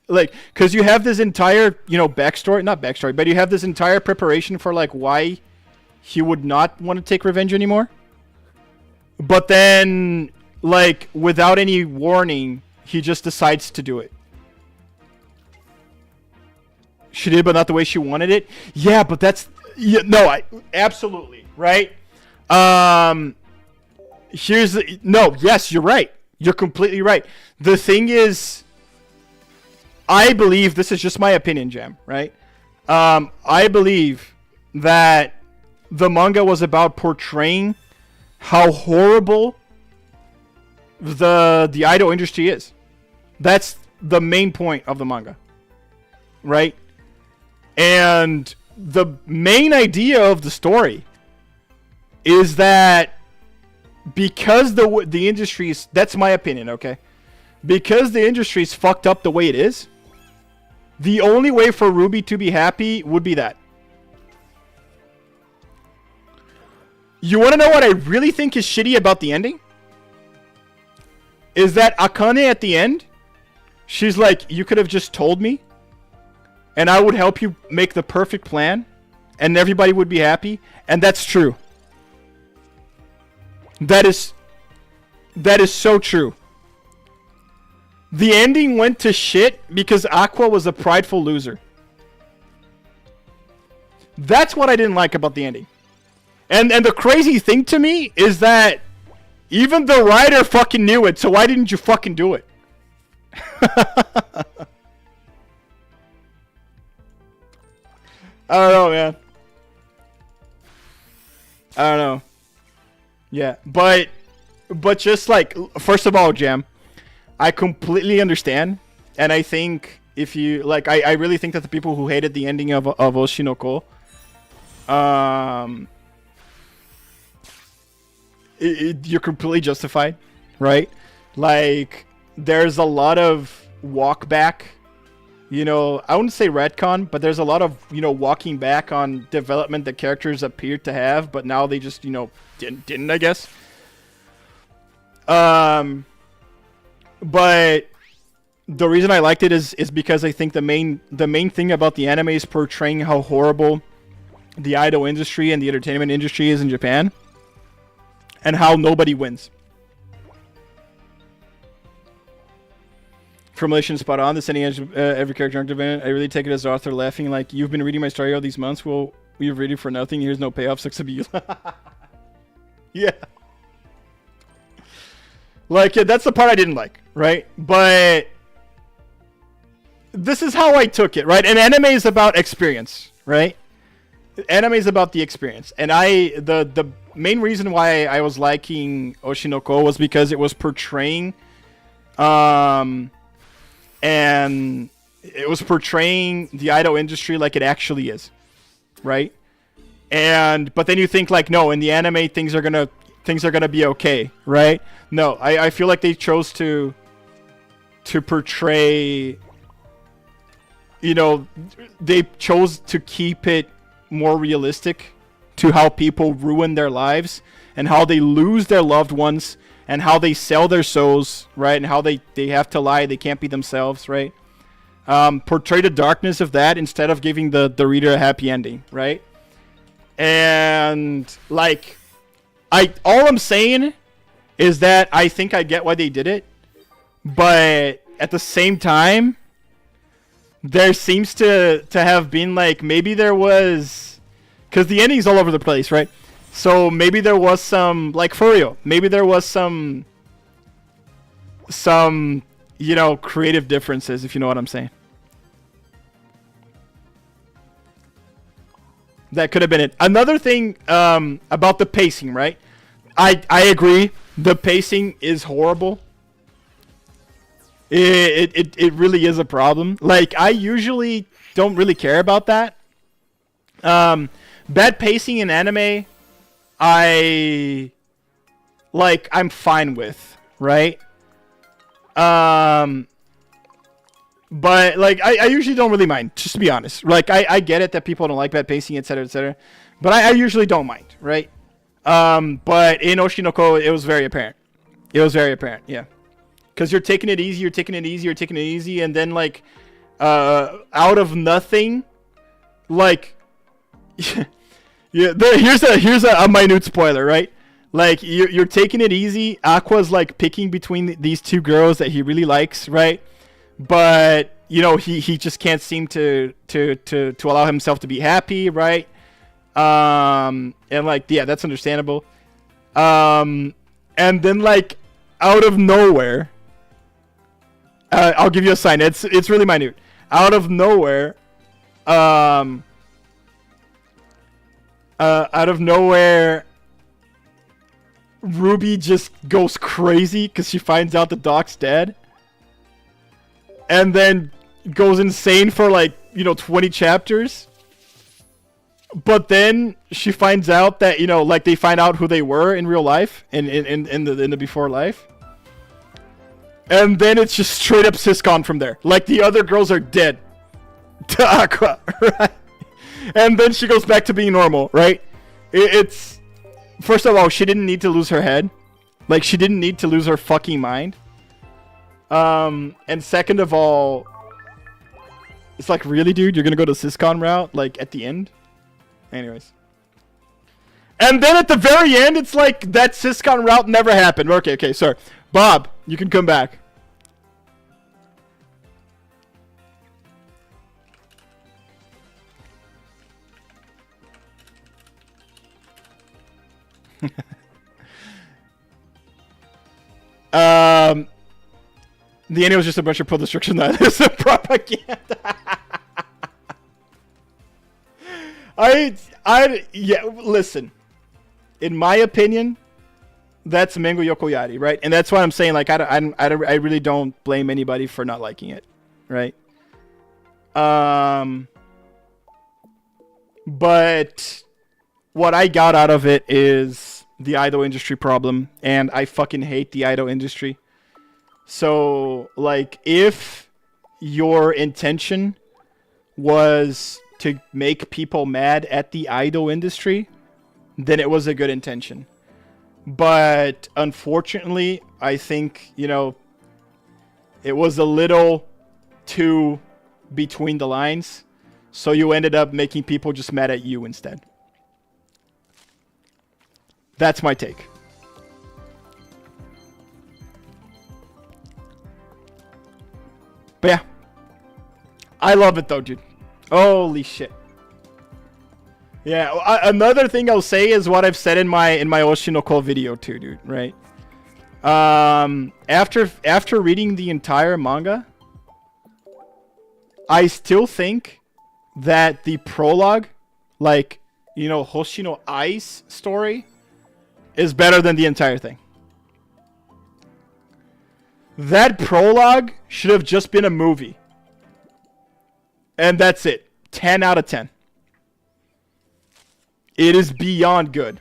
like, because you have this entire, you know, backstory, not backstory, but you have this entire preparation for, like, why he would not want to take revenge anymore. But then, like, without any warning, he just decides to do it. She did, but not the way she wanted it. Yeah, but that's, yeah, no, absolutely, right? Yes, you're right. You're completely right. The thing is, I believe, this is just my opinion, Jam, right? I believe that the manga was about portraying how horrible the idol industry is. That's the main point of the manga, right? And the main idea of the story is that because the industry's, that's my opinion, okay? Because the industry's fucked up the way it is, the only way for Ruby to be happy would be that. You want to know what I really think is shitty about the ending? Is that Akane at the end, she's like, you could have just told me, and I would help you make the perfect plan, and everybody would be happy, and that's true. That is so true. The ending went to shit because Aqua was a prideful loser. That's what I didn't like about the ending. And the crazy thing to me is that even the writer fucking knew it, so why didn't you fucking do it? I don't know, man. I don't know. Yeah, but just like, first of all, Jam, I completely understand, and I think if you, like, I really think that the people who hated the ending of Oshinoko, you're completely justified, right? Like, there's a lot of walk back, you know, I wouldn't say retcon, but there's a lot of, you know, walking back on development that characters appeared to have, but now they just, you know, didn't, I guess. But the reason I liked it is because I think the main thing about the anime is portraying how horrible the idol industry and the entertainment industry is in Japan, and how nobody wins. Formulation spot on. This ending has every character arc event. I really take it as Arthur laughing like, you've been reading my story all these months. Well, we've read it for nothing. Here's no payoff. Sucks to be you. Yeah. Like, yeah, that's the part I didn't like, right? But this is how I took it, right? And anime is about experience, right? Anime is about the experience. And the main reason why I was liking Oshinoko was because it was portraying and it was portraying the idol industry like it actually is, right? But then you think like, no, in the anime things are gonna be okay, right? No, I feel like they chose to portray, you know, they chose to keep it more realistic to how people ruin their lives and how they lose their loved ones and how they sell their souls, right? And how they have to lie, they can't be themselves, right? Portray the darkness of that instead of giving the reader a happy ending, right? And like, all I'm saying is that I think I get why they did it, but at the same time, there seems to have been like, maybe there was, because the ending's all over the place, right? So maybe there was some, like, for real, maybe there was some you know, creative differences, if you know what I'm saying. That could have been it. Another thing about the pacing, right? I agree. The pacing is horrible. It really is a problem. Like, I usually don't really care about that. Bad pacing in anime, I'm fine with, right? But like, I usually don't really mind, just to be honest. Like, I get it that people don't like bad pacing, etc., etc. But I usually don't mind, right? But in Oshinoko, it was very apparent. It was very apparent, yeah. Because you're taking it easy, and then, like, out of nothing, like, yeah, here's a minute spoiler, right? Like, you're taking it easy. Aqua's, like, picking between these two girls that he really likes, right? But, you know, he just can't seem to allow himself to be happy, right? And, like, yeah, that's understandable. And then, like, out of nowhere, I'll give you a sign. It's really minute. Out of nowhere, Ruby just goes crazy because she finds out the Doc's dead, and then goes insane for, like, you know, 20 chapters. But then she finds out that, you know, like, they find out who they were in real life, in the before life. And then it's just straight up Siscon from there. Like, the other girls are dead to Aqua, right? And then she goes back to being normal, right? It's... First of all, she didn't need to lose her head. Like, she didn't need to lose her fucking mind. And second of all... It's like, really, dude? You're gonna go the Siscon route? Like, at the end? Anyways. And then at the very end, it's like, that Siscon route never happened. Okay, sorry. Bob, you can come back. The ending was just a bunch of pro destruction. That is a propaganda. Yeah, listen. In my opinion, that's Mango Yokoyari, right? And that's why I'm saying, like, I really don't blame anybody for not liking it, right? But what I got out of it is the idol industry problem, and I fucking hate the idol industry. So, like, if your intention was to make people mad at the idol industry, then it was a good intention. But unfortunately, I think, you know, it was a little too between the lines. So you ended up making people just mad at you instead. That's my take. But yeah. I love it though, dude. Holy shit. Yeah, another thing I'll say is what I've said in my Oshinoko video too, dude, right? After reading the entire manga, I still think that the prologue, like, you know, Hoshino Ai's story, is better than the entire thing. That prologue should have just been a movie. And that's it. 10 out of 10. It is beyond good.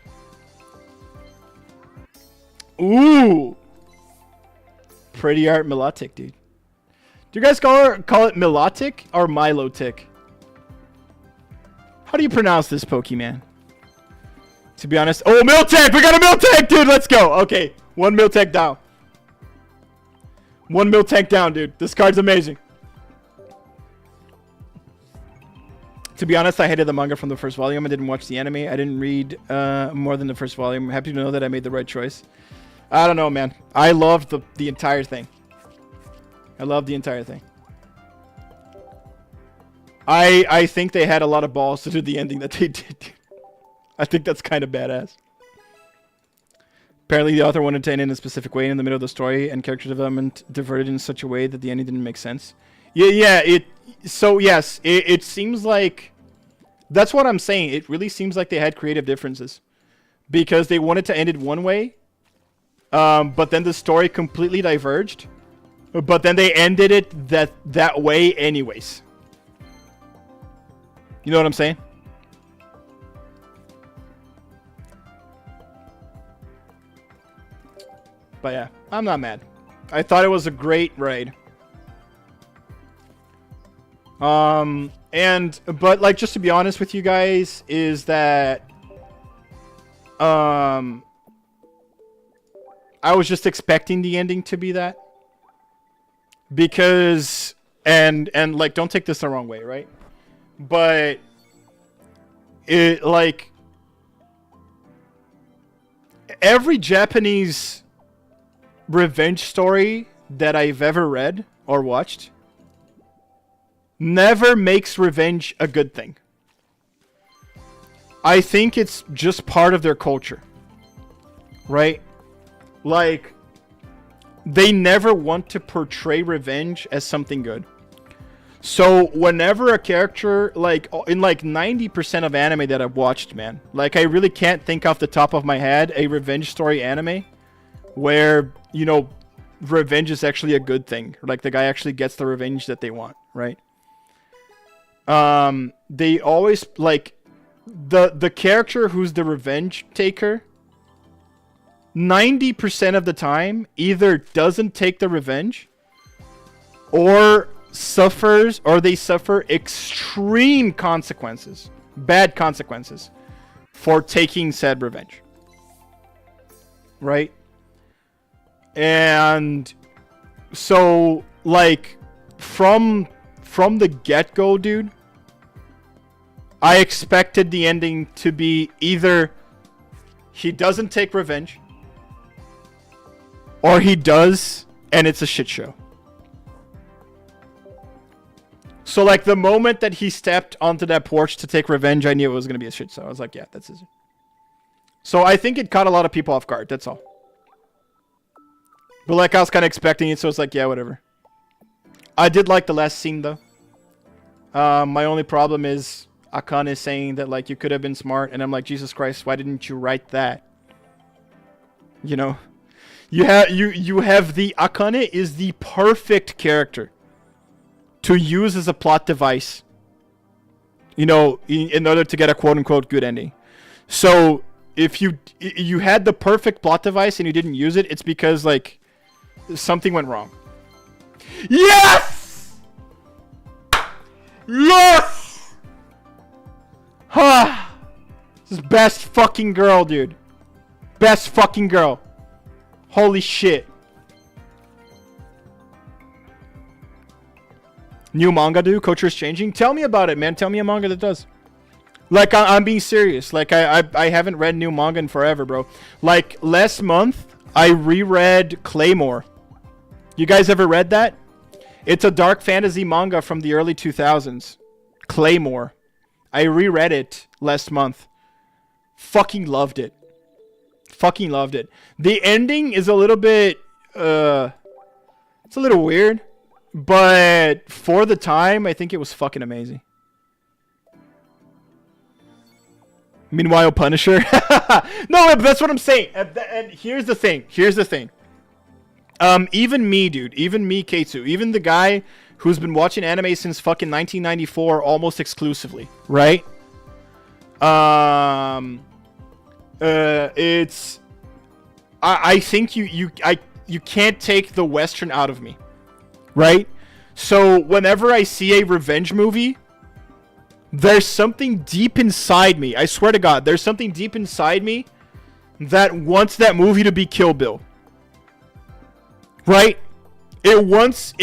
Ooh. Pretty art Milotic, dude. Do you guys call it Milotic or Milotic? How do you pronounce this Pokemon? To be honest. Oh, MILTANK! We got a MILTANK, dude! Let's go! Okay. One MILTANK down. One MILTANK down, dude. This card's amazing. To be honest, I hated the manga from the first volume. I didn't watch the anime. I didn't read more than the first volume. I'm happy to know that I made the right choice. I don't know, man. I loved the entire thing. I loved the entire thing. I think they had a lot of balls to do the ending that they did. I think that's kind of badass. Apparently, the author wanted to end in a specific way in the middle of the story, and character development diverted in such a way that the ending didn't make sense. Yeah. So yes, it seems like that's what I'm saying. It really seems like they had creative differences because they wanted to end it one way, but then the story completely diverged. But then they ended it that way anyways. You know what I'm saying? But yeah, I'm not mad. I thought it was a great raid. But like, just to be honest with you guys, is that I was just expecting the ending to be that. Because and like, don't take this the wrong way, right? But it, like, every Japanese revenge story that I've ever read or watched never makes revenge a good thing. I think it's just part of their culture, right? Like, they never want to portray revenge as something good. So whenever a character, like in like 90% of anime that I've watched, man, like I really can't think off the top of my head a revenge story anime where, you know, revenge is actually a good thing. Like the guy actually gets the revenge that they want, right? They always, like, the character who's the revenge taker, 90% of the time either doesn't take the revenge or they suffer extreme consequences, bad consequences for taking said revenge, right? And so, like, from the get-go, dude, I expected the ending to be either he doesn't take revenge or he does and it's a shit show. So, like, the moment that he stepped onto that porch to take revenge, I knew it was going to be a shit show. I was like, yeah, that's it. So I think it caught a lot of people off guard, that's all. But, like, I was kind of expecting it, so it's like, yeah, whatever. I did like the last scene, though. My only problem is Akane is saying that, like, you could have been smart, and I'm like, Jesus Christ, why didn't you write that? You know? You have the Akane is the perfect character to use as a plot device, you know, in order to get a quote-unquote good ending. So if you had the perfect plot device and you didn't use it, it's because, like, something went wrong. Yes! Yes! Ha! This is best fucking girl, dude. Best fucking girl. Holy shit. New manga, dude? Culture is changing? Tell me about it, man. Tell me a manga that does. Like, I'm being serious. Like, I haven't read new manga in forever, bro. Like, last month, I reread Claymore. You guys ever read that? It's a dark fantasy manga from the early 2000s. Claymore. I reread it last month. Fucking loved it. Fucking loved it. The ending is a little bit, it's a little weird. But for the time, I think it was fucking amazing. Meanwhile, Punisher. No, that's what I'm saying. And here's the thing. Here's the thing. Even me, dude. Even me, Ktsu. Even the guy who's been watching anime since fucking 1994 almost exclusively. Right? It's... I think you can't take the Western out of me. Right? So whenever I see a revenge movie, there's something deep inside me. I swear to God, there's something deep inside me that wants that movie to be Kill Bill. Right? It wants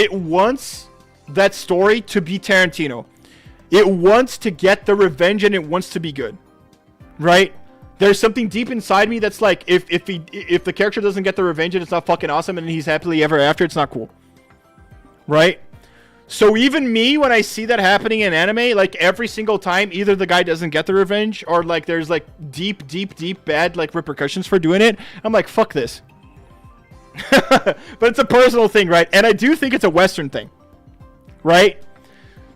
that story to be Tarantino. It wants to get the revenge and it wants to be good. Right? There's something deep inside me that's like, if the character doesn't get the revenge and it's not fucking awesome and he's happily ever after, it's not cool. Right? So even me, when I see that happening in anime, like every single time, either the guy doesn't get the revenge or like there's like deep bad like repercussions for doing it. I'm like, fuck this. But it's a personal thing, right? And I do think it's a Western thing, right?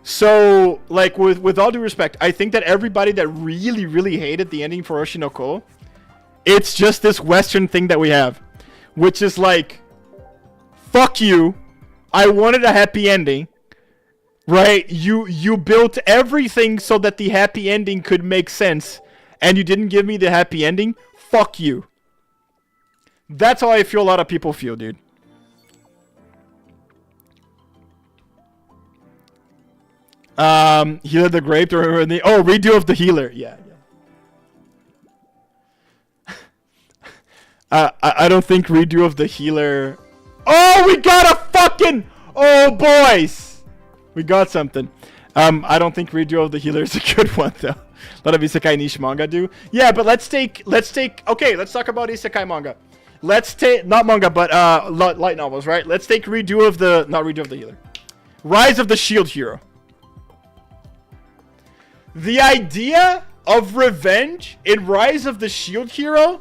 So like with all due respect, I think that everybody that really hated the ending for Oshinoko, it's just this Western thing that we have, which is like, fuck you. I wanted a happy ending. Right, you built everything so that the happy ending could make sense, and you didn't give me the happy ending. Fuck you. That's how I feel a lot of people feel, dude. Healer the Grape, or the redo of the Healer. Yeah. I don't think redo of the Healer. Oh, we got a fucking boys. We got something. I don't think redo of the Healer is a good one though. A lot of isekai niche manga do. Yeah, but let's take okay, let's talk about isekai manga. Let's take not manga but light novels, right? Let's take redo of the Healer. Rise of the Shield Hero. The idea of revenge in Rise of the Shield Hero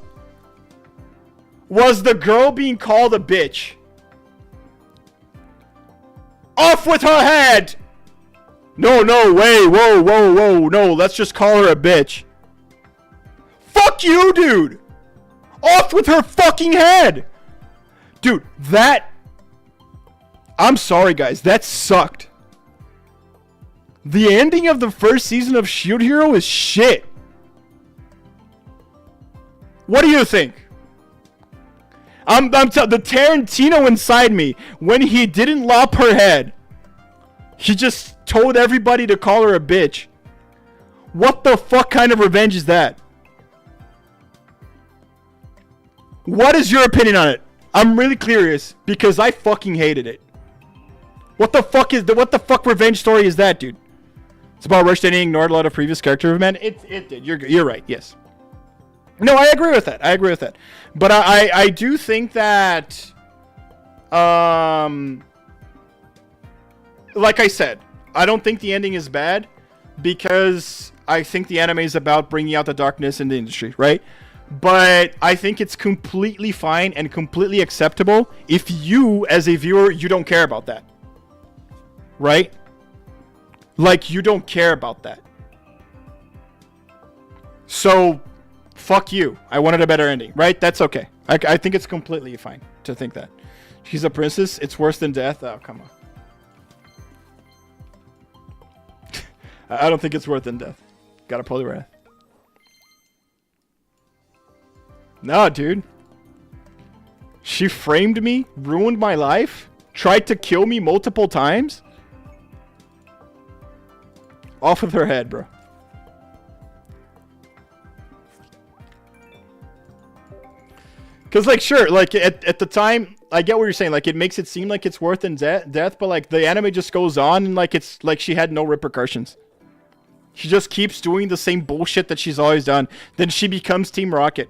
was the girl being called a bitch. Off with her head! No, way, whoa, no, let's just call her a bitch. Fuck you, dude! Off with her fucking head! Dude, I'm sorry, guys, that sucked. The ending of the first season of Shield Hero is shit. What do you think? The Tarantino inside me, when he didn't lop her head, he just told everybody to call her a bitch. What the fuck kind of revenge is that? What is your opinion on it? I'm really curious, because I fucking hated it. What the fuck revenge story is that, dude? It's about Rush Denny ignored a lot of previous character development. It did. You're right. Yes. No, I agree with that. But I do think that, like I said, I don't think the ending is bad because I think the anime is about bringing out the darkness in the industry, right? But I think it's completely fine and completely acceptable if you, as a viewer, you don't care about that, right? Like, you don't care about that. So, fuck you. I wanted a better ending, right? That's okay. I think it's completely fine to think that. She's a princess. It's worse than death. Oh, come on. I don't think it's worse than death. Gotta pull the wrath. No, dude. She framed me, ruined my life, tried to kill me multiple times. Off with her head, bro. Because, like, sure, like, at the time, I get what you're saying. Like, it makes it seem like it's worse than death, but, like, the anime just goes on, and, like, it's like she had no repercussions. She just keeps doing the same bullshit that she's always done. Then she becomes Team Rocket.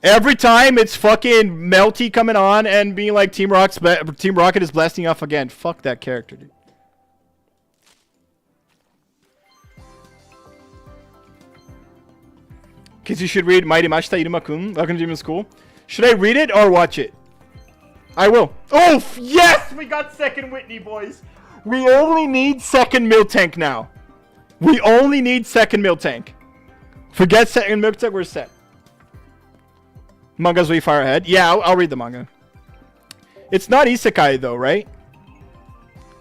Every time, it's fucking Melty coming on and being like, Team Rocket is blasting off again. Fuck that character, dude. Because you should read Mighty Mashita Iruma-kun. Welcome to Demon School. Should I read it or watch it? I will. Oh, yes! We got second Whitney, boys. We only need second MILTANK now. We only need second MILTANK. Forget second MILTANK, we're set. Manga's way far ahead. Yeah, I'll read the manga. It's not isekai though, right?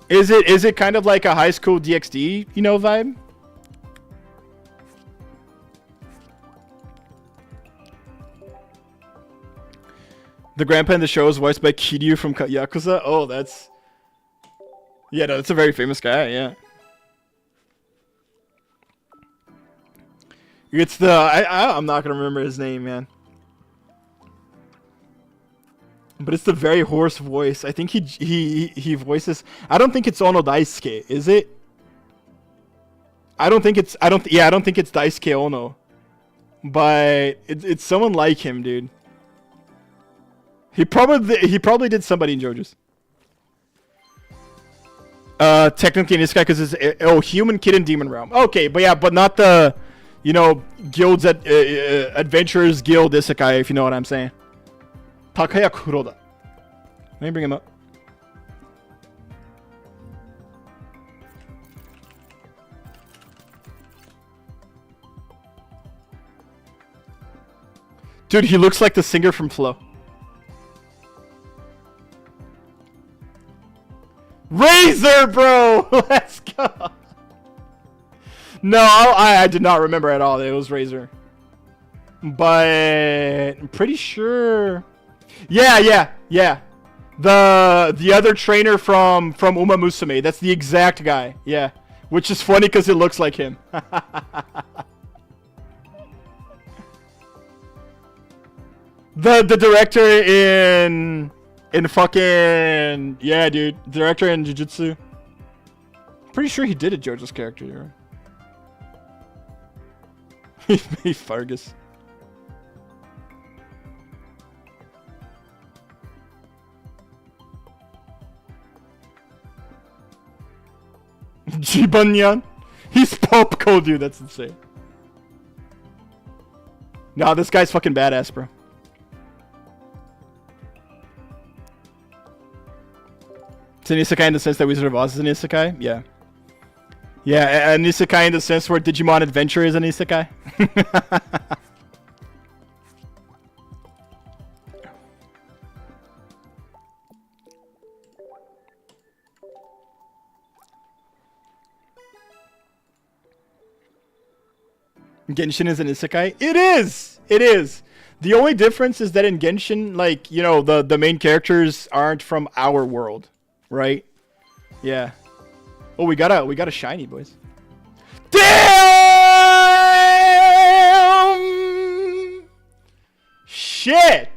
Is it kind of like a high school DxD, you know, vibe? The grandpa in the show is voiced by Kiryu from Yakuza. Oh, that's... Yeah, no, that's a very famous guy, yeah. It's the... I'm not going to remember his name, man. But it's the very hoarse voice. I think he voices... I don't think it's Ono Daisuke, is it? I don't think it's Daisuke Ono. But it's someone like him, dude. He probably did somebody in JoJo's. Technically an isekai because it's human kid in demon realm. Okay, but yeah, but not the, guilds at adventurers guild isekai, if you know what I'm saying. Takaya Kuroda. Let me bring him up. Dude, he looks like the singer from Flow. Razor, bro! Let's go! No, I did not remember at all that it was Razor. But I'm pretty sure... Yeah. The other trainer from Uma Musume. That's the exact guy. Yeah. Which is funny because it looks like him. The director in fucking, yeah, dude, director in Jujutsu. Pretty sure he did a JoJo's character. He made Fargus. Jibanyan. He's Popko, dude. That's insane. Nah, this guy's fucking badass, bro. It's an isekai in the sense that Wizard of Oz is an isekai? Yeah. Yeah, an isekai in the sense where Digimon Adventure is an isekai? Genshin is an isekai? It is! It is! The only difference is that in Genshin, like, the main characters aren't from our world. Right? Yeah. Oh, we got a shiny, boys. Damn! Shit!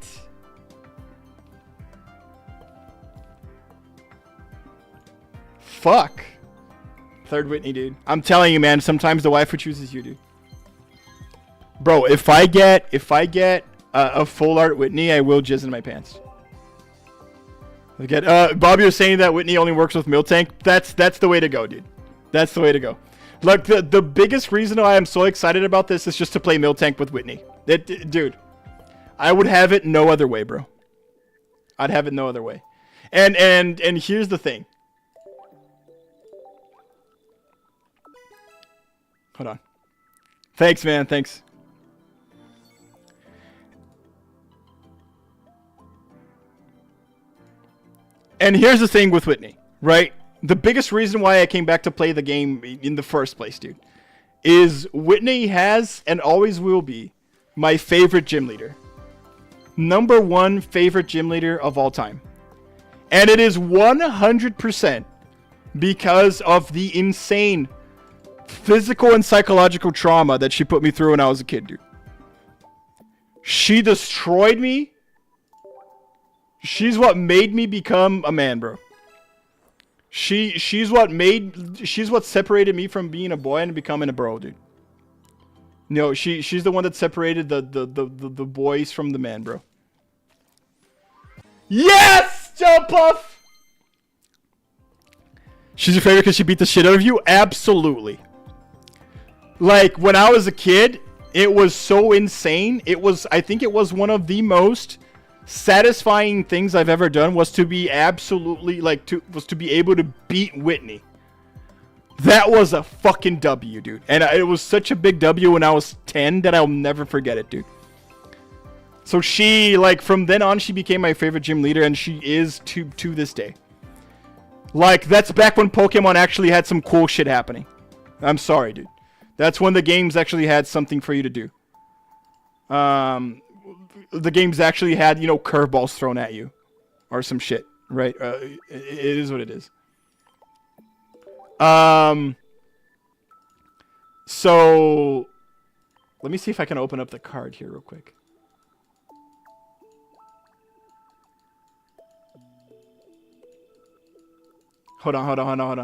Fuck. Third Whitney, dude. I'm telling you, man, sometimes the waifu chooses you, dude. Bro, if I get a full art Whitney, I will jizz in my pants. Again, Bobby was saying that Whitney only works with MILTANK. That's the way to go, dude. That's the way to go. Look, the biggest reason why I'm so excited about this is just to play MILTANK with Whitney. Dude, I would have it no other way, bro. I'd have it no other way. And here's the thing. Hold on. Thanks, man. Thanks. And here's the thing with Whitney, right? The biggest reason why I came back to play the game in the first place, dude, is Whitney has and always will be my favorite gym leader. Number one favorite gym leader of all time. And it is 100% because of the insane physical and psychological trauma that she put me through when I was a kid, dude. She destroyed me. She's what made me become a man, bro. She's what separated me from being a boy and becoming a bro, dude. No, she's the one that separated the boys from the man, bro. Yes, Jump Puff. She's your favorite because she beat the shit out of you? Absolutely. Like when I was a kid, it was so insane. I think it was one of the most satisfying things I've ever done was to be absolutely to be able to beat Whitney. That was a fucking W, dude. And it was such a big W when I was 10 that I'll never forget it, dude. So she, from then on, she became my favorite gym leader, and she is to this day. That's back when Pokemon actually had some cool shit happening. I'm sorry, dude. That's when the games actually had something for you to do. The games actually had, curveballs thrown at you. Or some shit, right? It is what it is. So, let me see if I can open up the card here real quick. Hold on.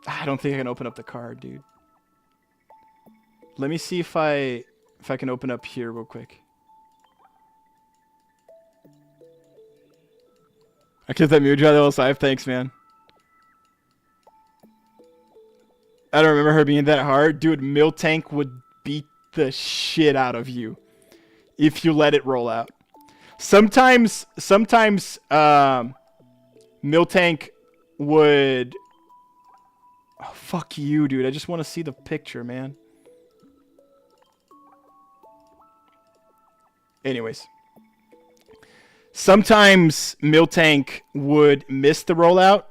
I don't think I can open up the card, dude. Let me see if I can open up here real quick. I killed that Muja level 5. Thanks, man. I don't remember her being that hard. Dude, MILTANK would beat the shit out of you if you let it roll out. Sometimes MILTANK would... Oh, fuck you, dude. I just want to see the picture, man. Anyways. Sometimes MILTANK would miss the rollout,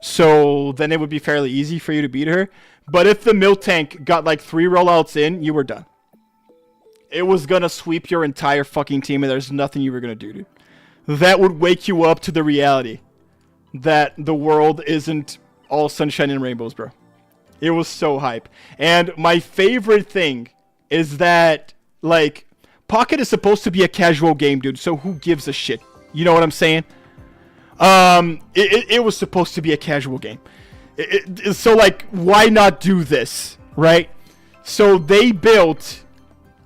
so then it would be fairly easy for you to beat her. But if the MILTANK got like 3 rollouts in, you were done. It was gonna sweep your entire fucking team, and there's nothing you were gonna do, dude. That would wake you up to the reality that the world isn't all sunshine and rainbows, bro. It was so hype. And my favorite thing is that, like, Pocket is supposed to be a casual game, dude, so who gives a shit? You know what I'm saying? It was supposed to be a casual game. So, like, why not do this, right? So they built...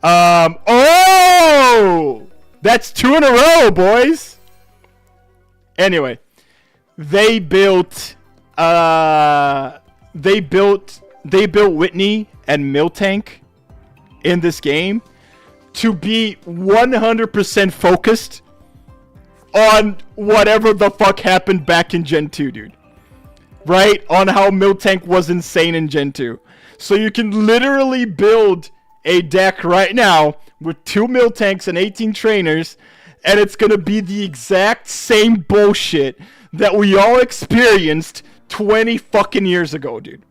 oh! That's 2 in a row, boys! Anyway, they built Whitney and MILTANK in this game to be 100% focused on whatever the fuck happened back in Gen 2, dude. Right? On how MILTANK was insane in Gen 2. So you can literally build a deck right now with 2 MILTANKs and 18 trainers, and it's gonna be the exact same bullshit that we all experienced 20 fucking years ago, dude.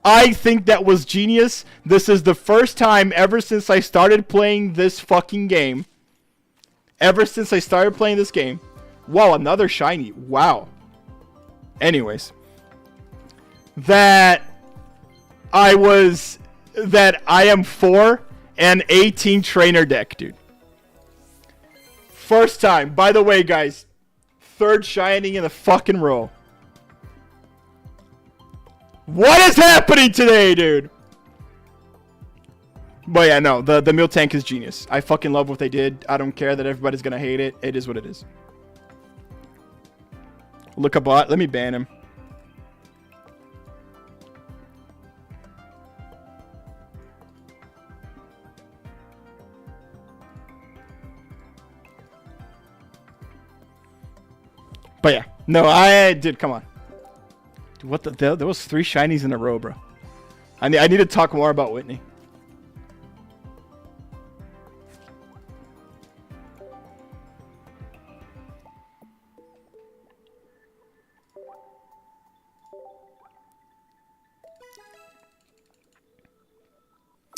I think that was genius. This is the first time ever since I started playing this fucking game. Ever since I started playing this game. Wow, another shiny. Wow. Anyways. That I am for an 18 trainer deck, dude. First time. By the way, guys. 3rd shining in a fucking row. What is happening today, dude? But yeah, no, the MILTANK is genius. I fucking love what they did. I don't care that everybody's gonna hate it. It is what it is. Look a bot. Let me ban him. But yeah, no, I did. Come on. What the? There was 3 shinies in a row, bro. I need to talk more about Whitney.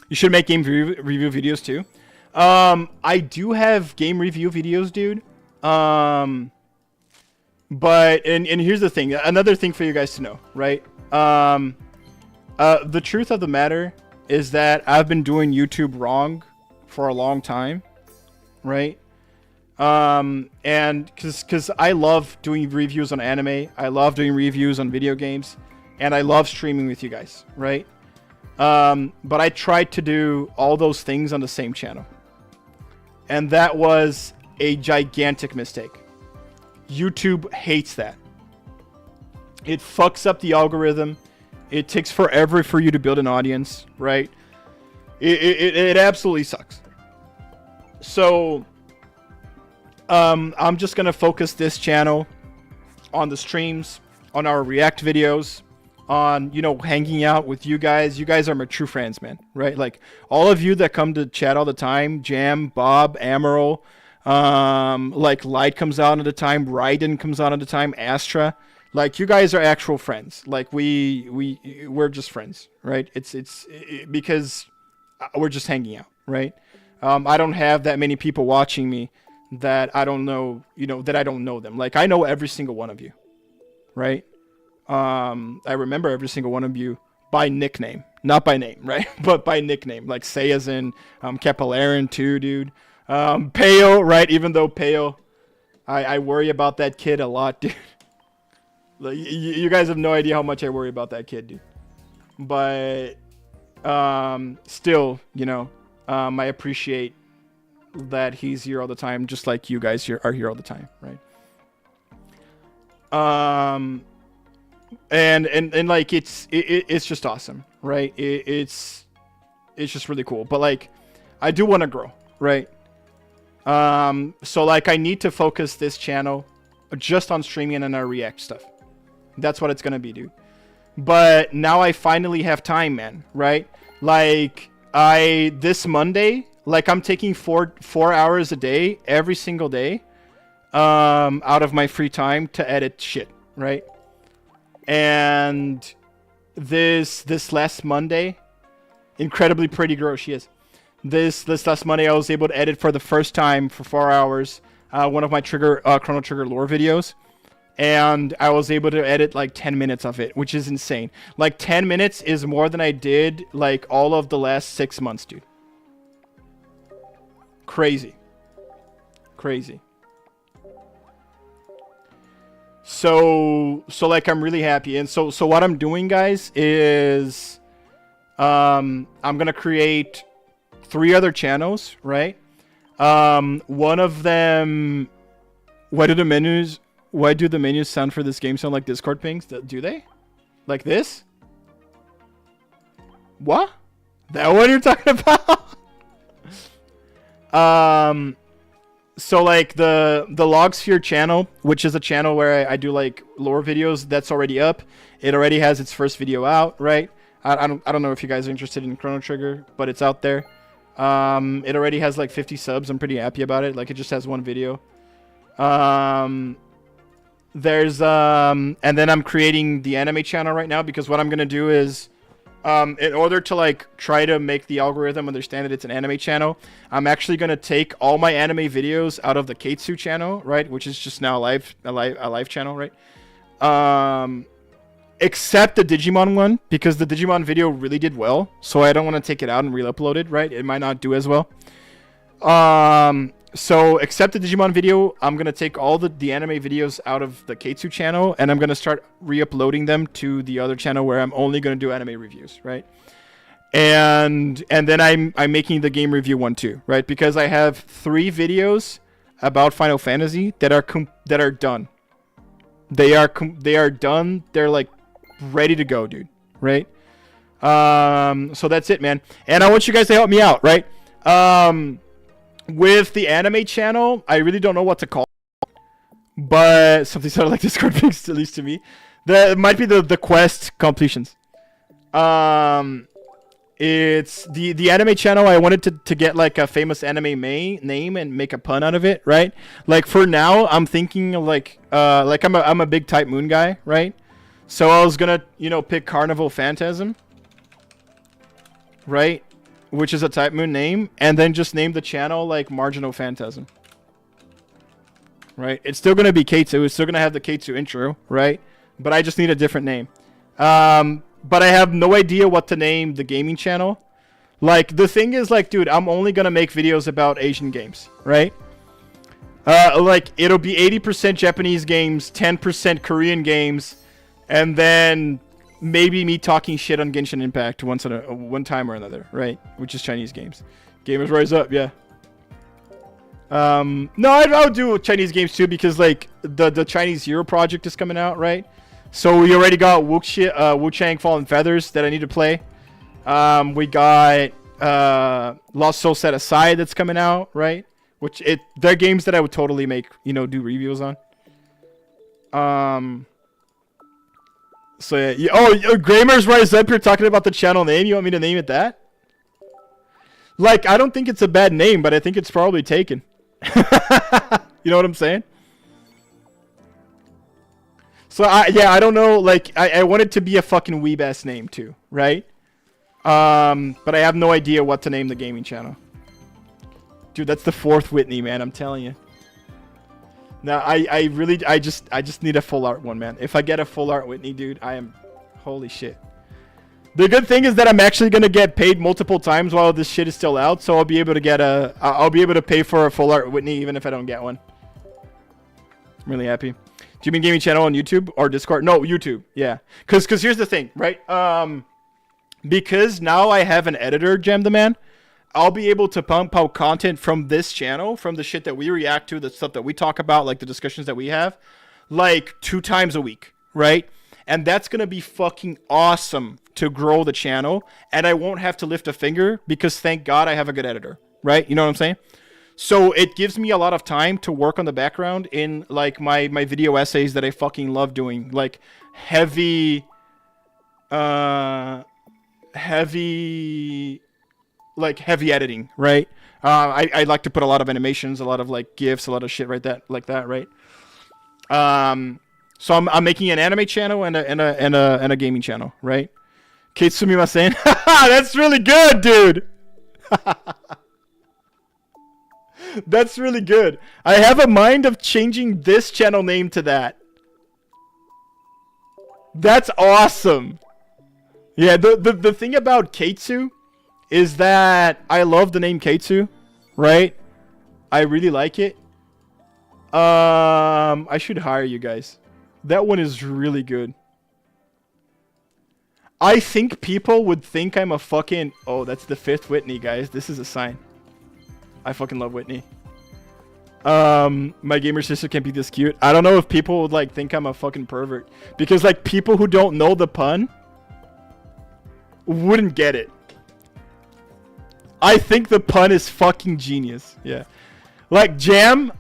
You should make game review videos too. I do have game review videos, dude. But here's the thing. Another thing for you guys to know, right? The truth of the matter is that I've been doing YouTube wrong for a long time, right? And because I love doing reviews on anime, I love doing reviews on video games, and I love streaming with you guys, right? But I tried to do all those things on the same channel, and that was a gigantic mistake. YouTube hates that. It fucks up the algorithm. It takes forever for you to build an audience, right? It absolutely sucks. So, I'm just gonna focus this channel on the streams, on our react videos, on, you know, hanging out with you guys. You guys are my true friends, man, right? Like, all of you that come to chat all the time, Jam, Bob, Amaral, like Light comes out at the time, Raiden comes out at the time, Astra, like, you guys are actual friends. Like, we're just friends, right? It's because we're just hanging out, right? I don't have that many people watching me that I don't know, you know, that I don't know them. Like, I know every single one of you, right? I remember every single one of you by nickname, not by name, right? But by nickname, like Sayazin, Capillarin too, dude. Peo, right? Even though Peo, I worry about that kid a lot, dude. Like, you guys have no idea how much I worry about that kid, dude. But still, you know, I appreciate that he's here all the time, just like you guys are here all the time, right? Um, and like it's just awesome, right? It's just really cool. But like, I do want to grow, right? So like I need to focus this channel just on streaming and our React stuff. That's what it's gonna be, dude. But now I finally have time, man, right? Like this Monday, like I'm taking four hours a day every single day out of my free time to edit shit, right? And this last Monday, incredibly pretty girl she is. This last Monday, I was able to edit for the first time for 4 hours one of my Chrono Trigger lore videos, and I was able to edit like 10 minutes of it, which is insane. Like 10 minutes is more than I did like all of the last 6 months, dude. Crazy. So like I'm really happy. And so what I'm doing, guys, is I'm gonna create 3 other channels, right? One of them, why do the menus sound for this game sound like Discord pings? Do they? Like this? What? That what you're talking about? So like the Log Sphere channel, which is a channel where I do like lore videos, that's already up. It already has its first video out, right? I don't know if you guys are interested in Chrono Trigger, but it's out there. It already has like 50 subs. I'm pretty happy about it. Like it just has 1 video. There's and then I'm creating the anime channel right now, because what I'm gonna do is in order to like try to make the algorithm understand that it's an anime channel, I'm actually gonna take all my anime videos out of the Ktsu channel, right, which is just now a live channel, right? Except the Digimon one, because the Digimon video really did well, so I don't want to take it out and re-upload it, right? It might not do as well. So except the Digimon video, I'm gonna take all the anime videos out of the Ktsu channel, and I'm gonna start re-uploading them to the other channel where I'm only gonna do anime reviews, right? And then I'm making the game review one too, right? Because I have 3 videos about Final Fantasy that are done. They are done. They're like ready to go, dude, right? So that's it, man. And I want you guys to help me out, right? With the anime channel, I really don't know what to call it, but something sounded like Discord pings, at least to me. It might be the quest completions. It's the anime channel. I wanted to get like a famous anime name and make a pun out of it, right? Like for now, I'm thinking like I'm a big Type Moon guy, right? So I was gonna pick Carnival Phantasm, right? Which is a Type Moon name, and then just name the channel like Marginal Phantasm. Right? It's still gonna be Ktsu. It's still gonna have the Ktsu intro, right? But I just need a different name. But I have no idea what to name the gaming channel. Like the thing is, like, dude, I'm only gonna make videos about Asian games, right? Like it'll be 80% Japanese games, 10% Korean games, and then maybe me talking shit on Genshin Impact one time or another, right? Which is Chinese games. Gamers Rise Up, yeah. No, I'll do Chinese games too, because like the Chinese Hero project is coming out, right? So we already got Wu-Chang Fallen Feathers that I need to play. We got Lost Soul Set Aside that's coming out, right? They're games that I would totally make, do reviews on. So yeah. Oh, Gamers Rise Up, you're talking about the channel name. You want me to name it that? Like, I don't think it's a bad name, but I think it's probably taken. You know what I'm saying? So I don't know. Like, I want it to be a fucking weeb ass name too, right? But I have no idea what to name the gaming channel. Dude, that's the 4th Whitney, man. I'm telling you. Now, I just need a full art one, man. If I get a full art Whitney, dude, holy shit. The good thing is that I'm actually gonna get paid multiple times while this shit is still out, so I'll be able to pay for a full art Whitney even if I don't get one. I'm really happy. Do you mean gaming channel on YouTube or Discord? No, YouTube. Yeah, cause here's the thing, right? Because now I have an editor, Gem the Man. I'll be able to pump out content from this channel, from the shit that we react to, the stuff that we talk about, like the discussions that we have. like 2 times a week, right? And that's going to be fucking awesome to grow the channel. And I won't have to lift a finger because thank God I have a good editor, right? You know what I'm saying? So it gives me a lot of time to work on the background in like my video essays that I fucking love doing. Like heavy editing, right? I like to put a lot of animations, a lot of like GIFs, a lot of shit right right? So I'm making an anime channel and a gaming channel, right? Kitsumimasen. That's really good, dude. That's really good. I have a mind of changing this channel name to that. That's awesome. Yeah, the thing about Ktsu is that I love the name Ktsu, right? I really like it. I should hire you guys. That one is really good. I think people would think I'm a fucking... Oh, that's the 5th Whitney, guys. This is a sign. I fucking love Whitney. My gamer sister can't be this cute. I don't know if people would like think I'm a fucking pervert. Because like people who don't know the pun wouldn't get it. I think the pun is fucking genius. Yeah. Like Jam...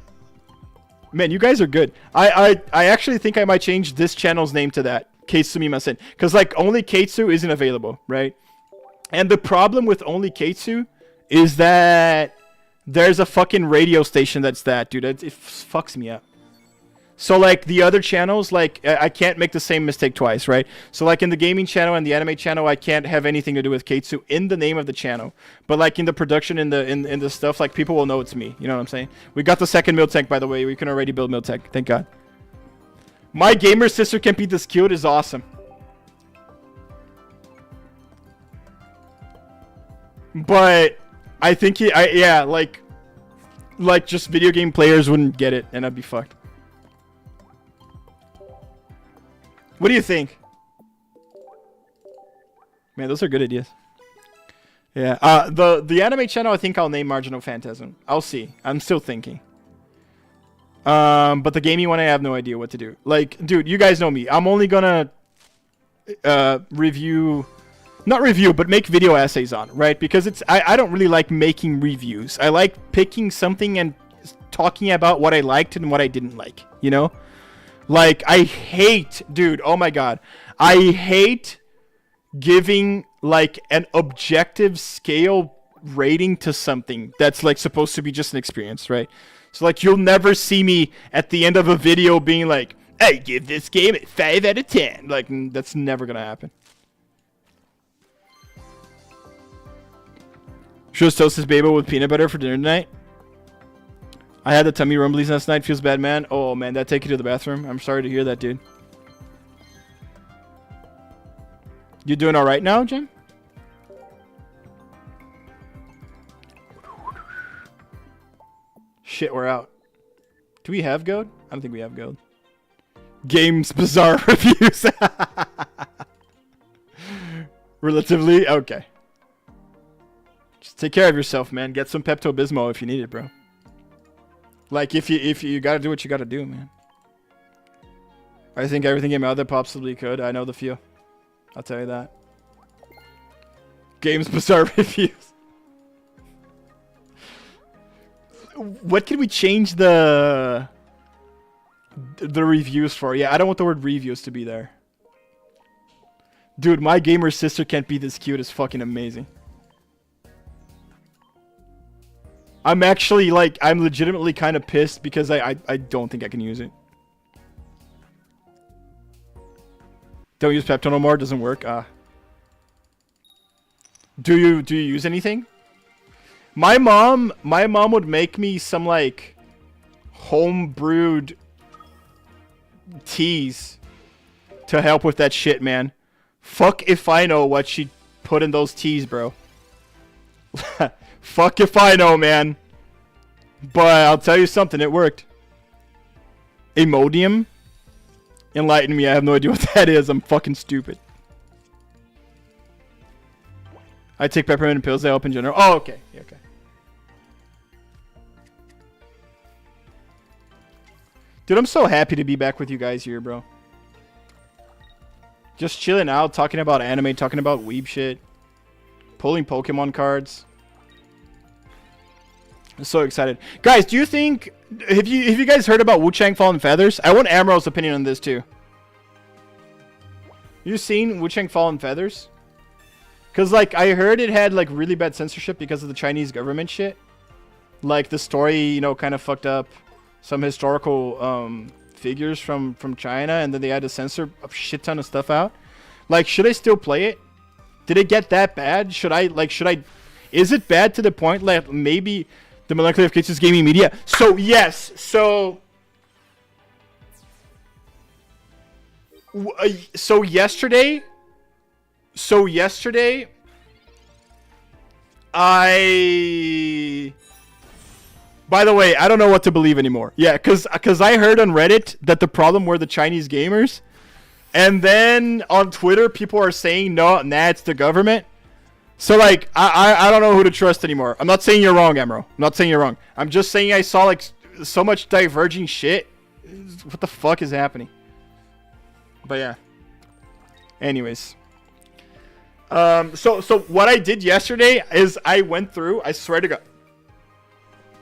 Man, you guys are good. I actually think I might change this channel's name to that. Ktsumimasen. Because, like, only Ktsu isn't available, right? And the problem with only Ktsu is that there's a fucking radio station that's that, dude. It fucks me up. So, like, the other channels, like, I can't make the same mistake twice, right? So, like, in the gaming channel and the anime channel, I can't have anything to do with Ktsu in the name of the channel. But, like, in the production, in the stuff, like, people will know it's me. You know what I'm saying? We got the second MILTANK, by the way. We can already build MILTANK. Thank God. My gamer sister can't be this cute is awesome. But I think yeah, like just video game players wouldn't get it, and I'd be fucked. What do you think? Man, those are good ideas. Yeah. The anime channel, I think I'll name Marginal Phantasm. I'll see. I'm still thinking. But the gaming one, I have no idea what to do. Like, dude, you guys know me. I'm only gonna not review, but make video essays on, right? Because I don't really like making reviews. I like picking something and talking about what I liked and what I didn't like, you know? Like, I hate, dude, oh my god. I hate giving, like, an objective scale rating to something that's, like, supposed to be just an experience, right? So, like, you'll never see me at the end of a video being like, I give this game a 5 out of 10. Like, that's never gonna happen. Should toast this baby with peanut butter for dinner tonight? I had the tummy rumblies last night. Feels bad, man. Oh, man, that take you to the bathroom? I'm sorry to hear that, dude. You doing alright now, Jim? Shit, we're out. Do we have gold? I don't think we have gold. Games bizarre reviews. Relatively? Okay. Just take care of yourself, man. Get some Pepto-Bismol if you need it, bro. Like, if you gotta do what you gotta do, man. I think everything in my other possibly could. I know the feel. I'll tell you that. Games bizarre reviews. What can we change the reviews for? Yeah, I don't want the word reviews to be there. Dude, my gamer sister can't be this cute. Is fucking amazing. I'm actually, like, I'm legitimately kind of pissed because I don't think I can use it. Don't use Pepto no more. Doesn't work. Do you use anything? My mom would make me some, like, home brewed teas to help with that shit, man. Fuck if I know what she put in those teas, bro. Fuck if I know, man. But I'll tell you something, it worked. Imodium? Enlighten me, I have no idea what that is. I'm fucking stupid. I take peppermint pills, they help in general. Oh, okay. Yeah, okay. Dude, I'm so happy to be back with you guys here, bro. Just chilling out, talking about anime, talking about weeb shit. Pulling Pokemon cards. I'm so excited. Guys, do you think... Have you guys heard about Wu-Chang Fallen Feathers? I want Amro's opinion on this, too. You seen Wu-Chang Fallen Feathers? Because, like, I heard it had, like, really bad censorship because of the Chinese government shit. Like, the story, you know, kind of fucked up some historical figures from China, and then they had to censor a shit ton of stuff out. Like, should I still play it? Did it get that bad? Should I... Is it bad to the point, like, maybe the Molecular Cases Gaming Media? So, yes. So yesterday... By the way, I don't know what to believe anymore. Yeah, because I heard on Reddit that the problem were the Chinese gamers. And then on Twitter, people are saying, nah, it's the government. So, like, I don't know who to trust anymore. I'm not saying you're wrong, Emerald. I'm not saying you're wrong. I'm just saying I saw, like, so much diverging shit. What the fuck is happening? But, yeah. Anyways. So what I did yesterday is I went through, I swear to God.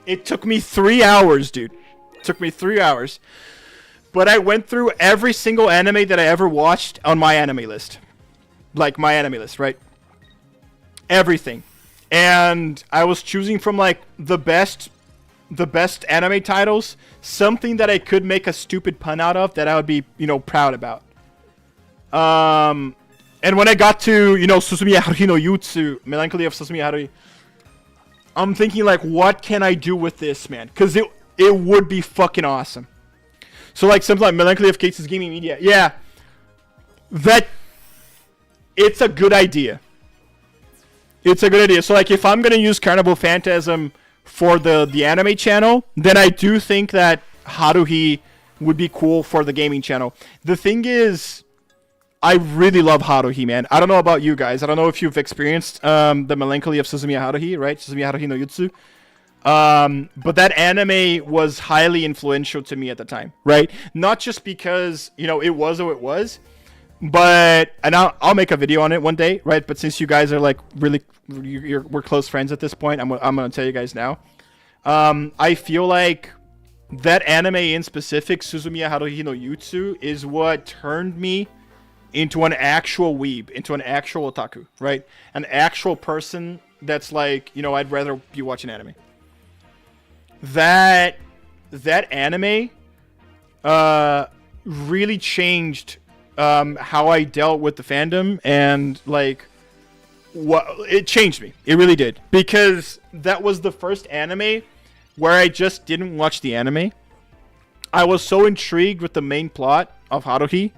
It took me 3 hours, dude. It took me 3 hours. But I went through every single anime that I ever watched on my anime list. Like, my anime list, right? Everything. And I was choosing from, like, the best anime titles. Something that I could make a stupid pun out of that I would be, you know, proud about. And when I got to, you know, Suzumiya Haruhi no Yutsu, Melancholy of Suzumiya Haruhi, I'm thinking, like, what can I do with this, man? Because it would be fucking awesome. So, like, something like Melancholy of Cases Gaming Media. Yeah. It's a good idea. It's a good idea. So, like, if I'm going to use Carnival Phantasm for the anime channel, then I do think that Haruhi would be cool for the gaming channel. The thing is, I really love Haruhi, man. I don't know about you guys. I don't know if you've experienced the Melancholy of Suzumiya Haruhi, right? Suzumiya Haruhi no Yutsu. But that anime was highly influential to me at the time, right? Not just because, you know, it was who it was, but, and I'll make a video on it one day, right? But since you guys are, like, really, we're close friends at this point, I'm going to tell you guys now. I feel like that anime in specific, Suzumiya Haruhi no Yutsu, is what turned me into an actual weeb, into an actual otaku, right? An actual person that's like, you know, I'd rather be watching anime. That anime really changed how I dealt with the fandom, and, like, it changed me. It really did. Because that was the first anime where I just didn't watch the anime. I was so intrigued with the main plot of Haruhi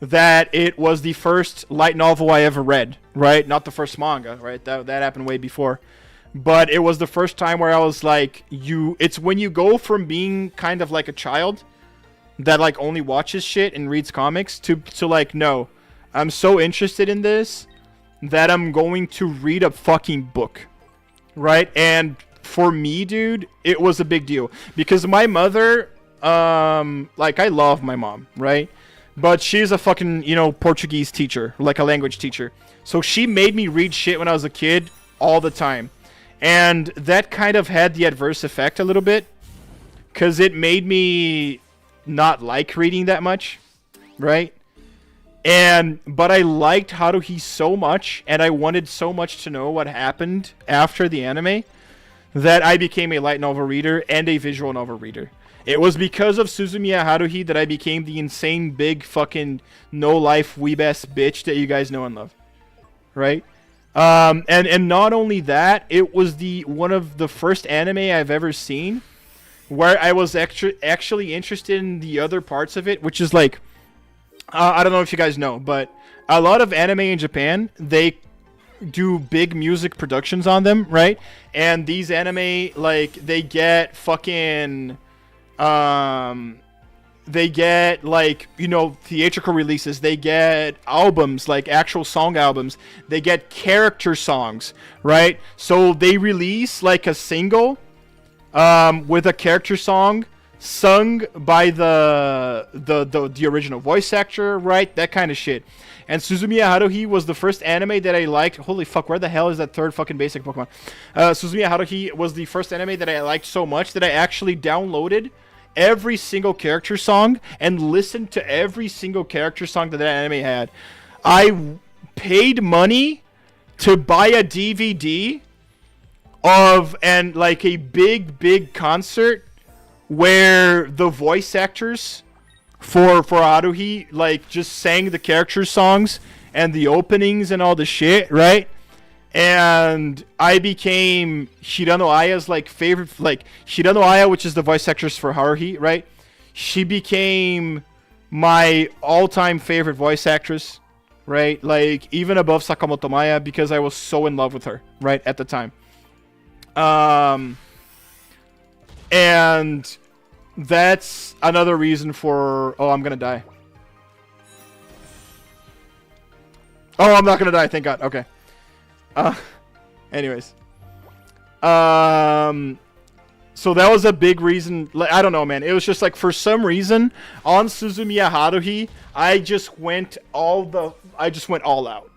that it was the first light novel I ever read, right? Not the first manga, right? That happened way before. But it was the first time where I was like, it's when you go from being kind of like a child that, like, only watches shit and reads comics to like, no, I'm so interested in this that I'm going to read a fucking book, right? And for me, dude, it was a big deal because my mother, like, I love my mom, right? But she's a fucking, you know, Portuguese teacher, like a language teacher. So she made me read shit when I was a kid all the time. And that kind of had the adverse effect a little bit, because it made me not like reading that much, right? But I liked Haruhi so much, and I wanted so much to know what happened after the anime, that I became a light novel reader and a visual novel reader. It was because of Suzumiya Haruhi that I became the insane big fucking no-life weeb-ass bitch that you guys know and love, right? And not only that, it was one of the first anime I've ever seen where I was actually interested in the other parts of it, which is like, I don't know if you guys know, but a lot of anime in Japan, they do big music productions on them, right? And these anime, like, they get fucking, they get, like, you know, theatrical releases. They get albums, like actual song albums. They get character songs, right? So they release, like, a single with a character song sung by the original voice actor, right? That kind of shit. And Suzumiya Haruhi was the first anime that I liked. Holy fuck, where the hell is that third fucking basic Pokemon? Suzumiya Haruhi was the first anime that I liked so much that I actually downloaded every single character song and listened to every single character song that anime had. I paid money to buy a DVD of and like a big concert where the voice actors for Haruhi like just sang the character songs and the openings and all the shit, right? And I became Hirano Aya's like favorite, like Hirano Aya, which is the voice actress for Haruhi, right? She became my all-time favorite voice actress, right? Like even above Sakamoto Maya because I was so in love with her, right, at the time. And that's another reason for... Oh, I'm gonna die. Oh, I'm not gonna die, thank God. Okay. Anyways. So that was a big reason. Like, I don't know, man. It was just like, for some reason, on Suzumiya Haruhi, I just went all out.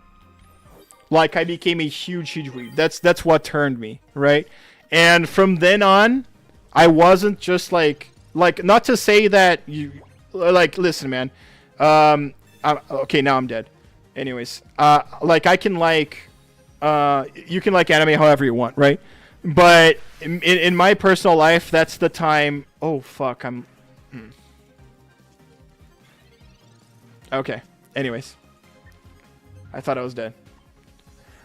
Like, I became a huge weeb. That's what turned me, right? And from then on, I wasn't just like, not to say that you, like, listen, man. Okay, now I'm dead. Anyways, like, I can like, you can like anime however you want, right? But in my personal life, that's the time. Oh, fuck, Okay, anyways. I thought I was dead.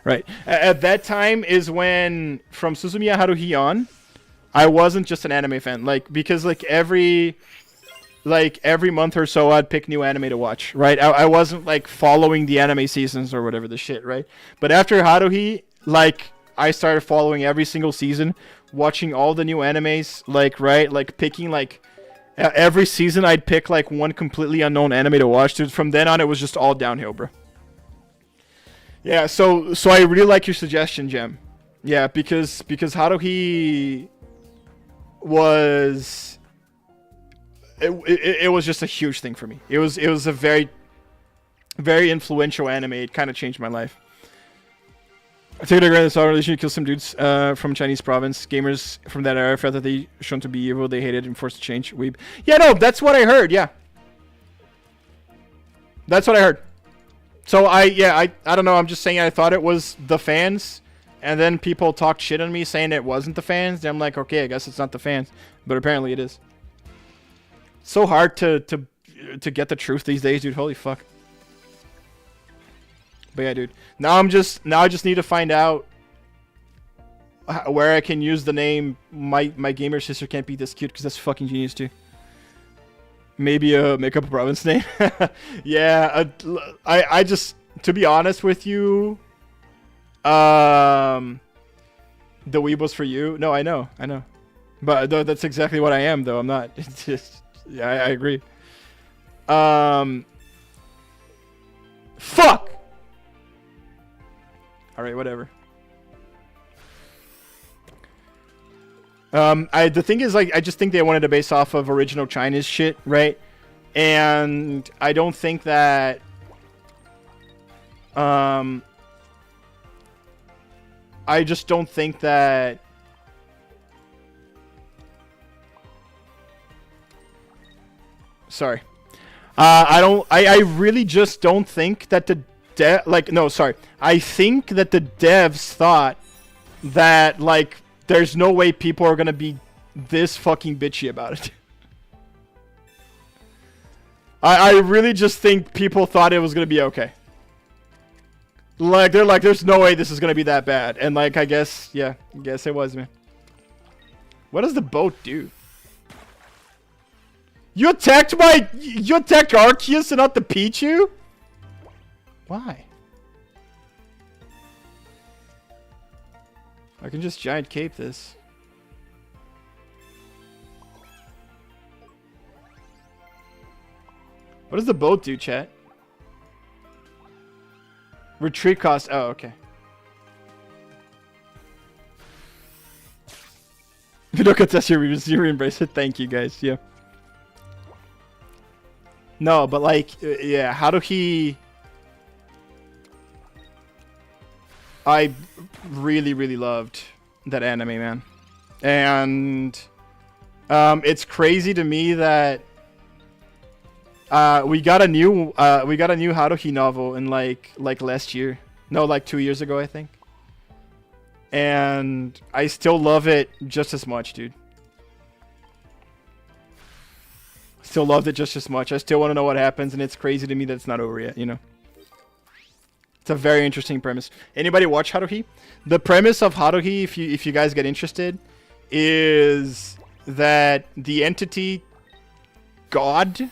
Right. At that time is when, from Suzumiya Haruhi on, I wasn't just an anime fan. Like, because like every month or so, I'd pick new anime to watch, right? I wasn't like following the anime seasons or whatever the shit, right? But after Haruhi, like, I started following every single season, watching all the new animes, like, right? Like, picking, like, every season I'd pick, like, one completely unknown anime to watch. Dude, from then on, it was just all downhill, bro. Yeah, so I really like your suggestion, Gem. Yeah, because Haruhi was... It was just a huge thing for me. It was a very, very influential anime. It kind of changed my life. I take it a grand solid relation to kill some dudes from Chinese province. Gamers from that era felt that they shown to be evil. They hated and forced to change. Weeb. Yeah, no, that's what I heard. Yeah, that's what I heard. So I don't know. I'm just saying I thought it was the fans, and then people talked shit on me saying it wasn't the fans. And I'm like, okay, I guess it's not the fans, but apparently it is. So hard to get the truth these days, dude. Holy fuck. But yeah, dude. Now I just need to find out where I can use the name my gamer sister can't be this cute, because that's fucking genius too. Maybe make up a province name. Yeah, I just, to be honest with you, the weeb was for you. No, I know, but that's exactly what I am, though. I'm not. It's just, yeah, I agree. Fuck. All right, whatever. The thing is, like, I just think they wanted to base off of original Chinese shit, right? And I don't think that, I just don't think that, sorry. I really just don't think that the I think that the devs thought that, like, there's no way people are gonna be this fucking bitchy about it. I really just think people thought it was gonna be okay. Like, they're like, there's no way this is gonna be that bad. And, like, I guess, yeah, I guess it was, man. What does the boat do? You attacked Arceus and not the Pichu? Why? I can just giant cape this. What does the boat do, chat? Retreat cost. Oh, okay. Look at this, you embrace it. Thank you, guys. Yeah. No, but like, yeah, Haruhi... I really, really loved that anime, man. And it's crazy to me that we got a new Haruhi novel in like last year. No, like 2 years ago, I think. And I still love it just as much, dude. Still loved it just as much. I still want to know what happens, and it's crazy to me that it's not over yet, you know? It's a very interesting premise. Anybody watch Haruhi? The premise of Haruhi, if you guys get interested, is that the entity God,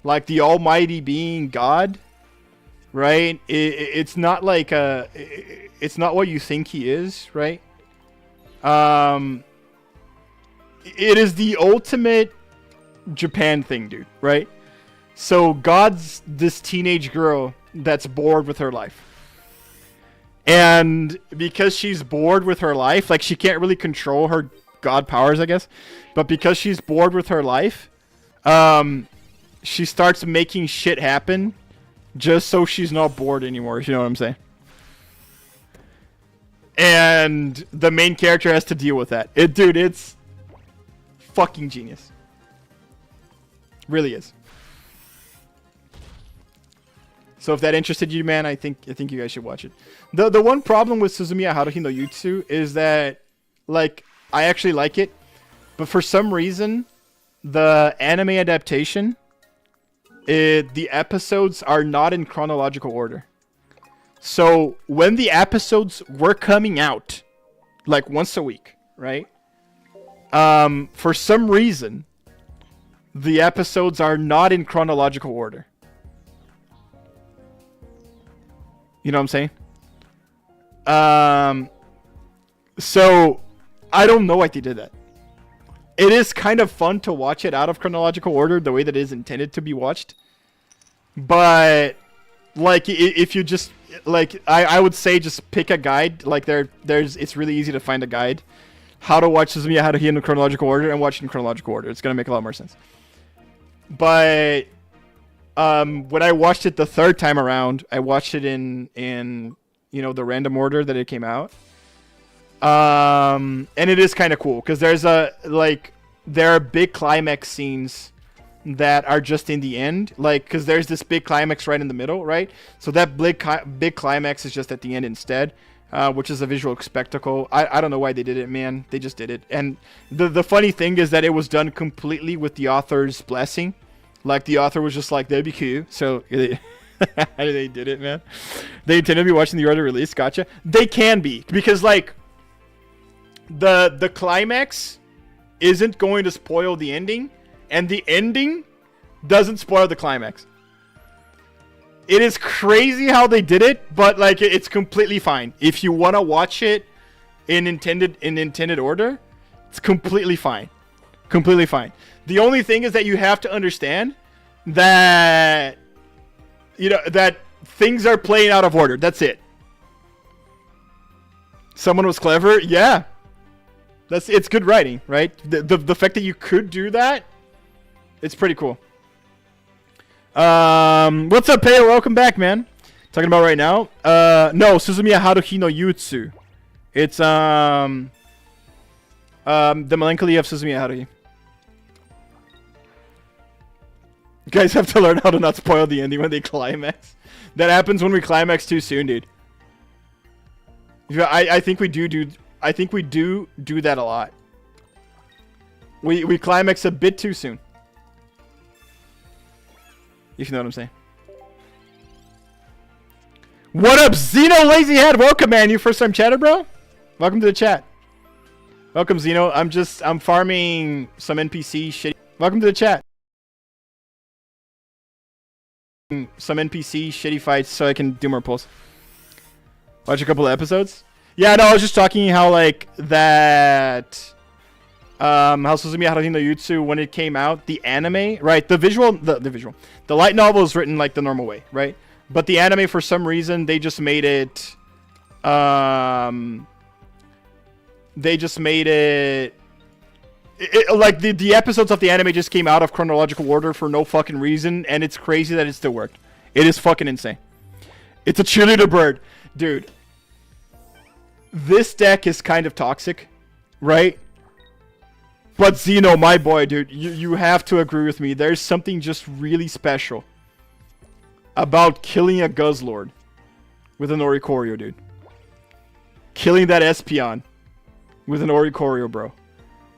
like the almighty being God, right? It's not like it's not what you think he is, right? It is the ultimate Japan thing, dude, right? So God's this teenage girl that's bored with her life. And because she's bored with her life, like she can't really control her God powers, I guess. But because she's bored with her life, she starts making shit happen just so she's not bored anymore, if you know what I'm saying. And the main character has to deal with that. Dude, it's fucking genius. Really is. So if that interested you, man, I think you guys should watch it. The one problem with Suzumiya Haruhi no Yutsu is that, like, I actually like it, but for some reason, the anime adaptation, the episodes are not in chronological order. So when the episodes were coming out, like once a week, right? For some reason, the episodes are not in chronological order. You know what I'm saying? So I don't know why they did that. It is kind of fun to watch it out of chronological order, the way that it is intended to be watched. But like, if you just like, I would say just pick a guide. Like it's really easy to find a guide how to watch Suzumiya Haruhi in chronological order and watch it in chronological order. It's gonna make a lot more sense. But when I watched it the third time around, I watched it in you know, the random order that it came out. And it is kind of cool because there are big climax scenes that are just in the end, like, because there's this big climax right in the middle, right? So that big climax is just at the end instead, which is a visual spectacle. I don't know why they did it, man. They just did it. And the funny thing is that it was done completely with the author's blessing. Like, the author was just like, that'd be cool. So they did it, man. They intend to be watching the order release. Gotcha. They can be, because like the climax isn't going to spoil the ending, and the ending doesn't spoil the climax. It is crazy how they did it, but like it's completely fine. If you want to watch it in intended order, it's completely fine. Completely fine. The only thing is that you have to understand that, you know, that things are playing out of order. That's it. Someone was clever? Yeah. It's good writing, right? The fact that you could do that, it's pretty cool. What's up, Peo? Welcome back, man. Talking about right now. No, Suzumiya Haruhi no Yutsu. It's the Melancholy of Suzumiya Haruhi. You guys have to learn how to not spoil the ending when they climax. That happens when we climax too soon, dude. I think we do that a lot. We climax a bit too soon. If you know what I'm saying. What up, Zeno Lazyhead? Welcome, man. You first time chatter, bro? Welcome to the chat. Welcome, Zeno. I'm farming some NPC shitty. Welcome to the chat. Some NPC shitty fights so I can do more pulls. Watch a couple of episodes. Yeah, no, I was just talking how like that. How Suzumiya Haruhi no Yutsu, when it came out, the anime, right? The light novel is written like the normal way, right? But the anime, for some reason, they just made it they just made it, like the episodes of the anime just came out of chronological order for no fucking reason, and it's crazy that it still worked. It is fucking insane. It's a cheerleader bird, dude. This deck is kind of toxic, right? But Xeno, my boy, dude, you have to agree with me. There's something just really special about killing a Guzzlord with an Oricorio, dude. Killing that Espeon with an Oricorio, bro.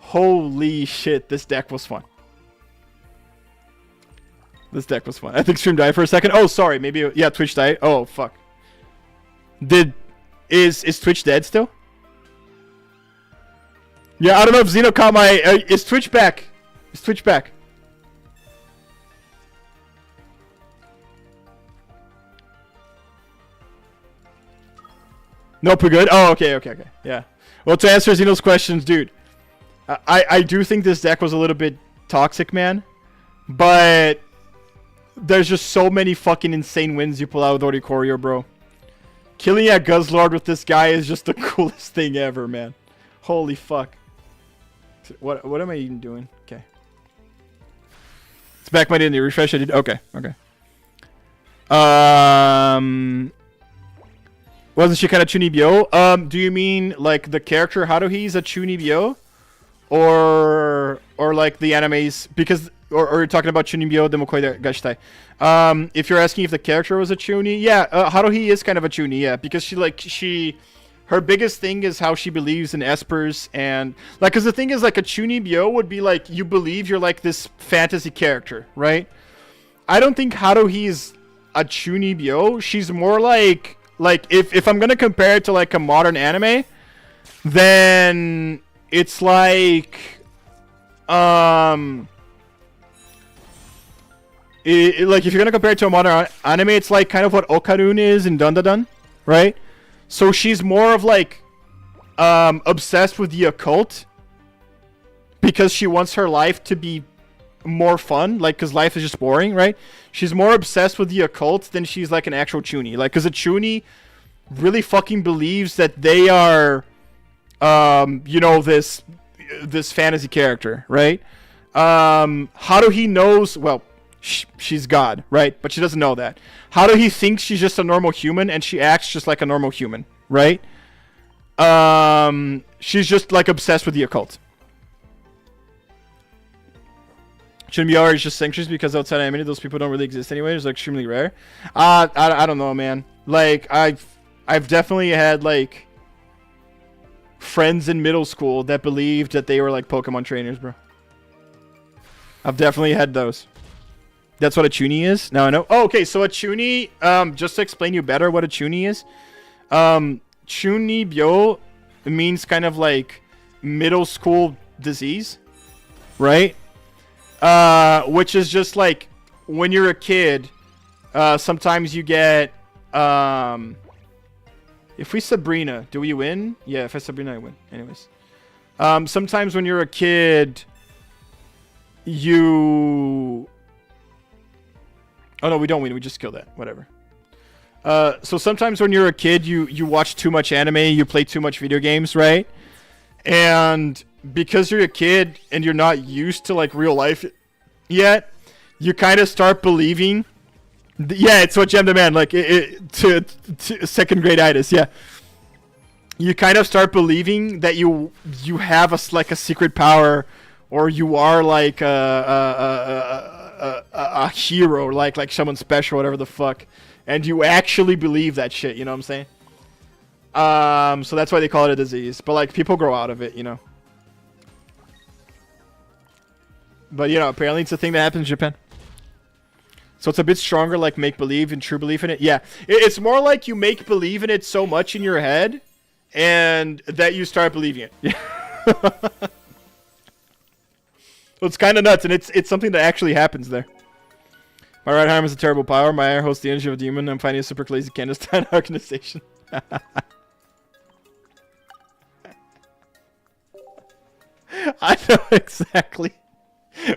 Holy shit, this deck was fun. This deck was fun. I think stream died for a second. Oh, sorry. Maybe, yeah, Twitch died. Oh, fuck. Is Twitch dead still? Yeah, I don't know if Xeno caught my... is Twitch back? Is Twitch back? Nope, we're good. Oh, okay. Yeah. Well, to answer Xeno's questions, dude, I do think this deck was a little bit toxic, man. But there's just so many fucking insane wins you pull out with Oricorio, bro. Killing a Guzzlord with this guy is just the coolest thing ever, man. Holy fuck. What am I even doing? Okay. It's back, my didn't refresh. I did. Okay. Wasn't she kind of Chunibyo? Do you mean like the character Haruhi's a Chunibyo? Or like the animes? Because or you're talking about Chunibyo Demokoi Gashitai. If you're asking if the character was a Chuni, yeah, Haruhi is kind of a Chuni, yeah, because her biggest thing is how she believes in espers, and like, because the thing is, like, a Chunibyo would be like, you believe you're like this fantasy character, right? I don't think Haruhi is a Chunibyo. She's more like if I'm gonna compare it to like a modern anime, then it's like like if you're gonna compare it to a modern anime, it's like kind of what Okarun is in Dandadan, right? So she's more of like obsessed with the occult because she wants her life to be more fun, like, because life is just boring, right? She's more obsessed with the occult than she's like an actual Chuni, like, because a Chuni really fucking believes that they are you know, this fantasy character, right? Haruhi knows, well, she's God, right? But she doesn't know that. Haruhi thinks she's just a normal human, and she acts just like a normal human, right? She's just like obsessed with the occult. Chunibyo is just sanctuaries because outside anime, those people don't really exist anyway. It's like extremely rare. I don't know, man. Like, I've definitely had like friends in middle school that believed that they were like Pokemon trainers, bro. I've definitely had those. That's what a Chuni is? Now I know. Oh, okay, so a Chuni, just to explain you better what a Chuni is. Chunibyo means kind of like middle school disease, right? Which is just like when you're a kid, sometimes you get, if we Sabrina, do we win? Yeah, if I Sabrina, I win. Anyways. Sometimes when you're a kid, you... Oh, no, we don't win. We just kill that. Whatever. So sometimes when you're a kid, you watch too much anime, you play too much video games, right? And because you're a kid and you're not used to, like, real life yet, you kind of start believing... Yeah, it's what Gem Demand, like, to second grade itis, yeah. You kind of start believing that you have like a secret power, or you are like a hero, like someone special, whatever the fuck, and you actually believe that shit. You know what I'm saying? So that's why they call it a disease. But like, people grow out of it, you know. But you know, apparently it's a thing that happens in Japan. So it's a bit stronger, like make believe and true belief in it. Yeah, it's more like you make believe in it so much in your head, and that you start believing it. So it's kind of nuts, and it's something that actually happens there. My right arm is a terrible power. My air hosts the energy of a demon. I'm finding a super lazy clandestine organization. I know exactly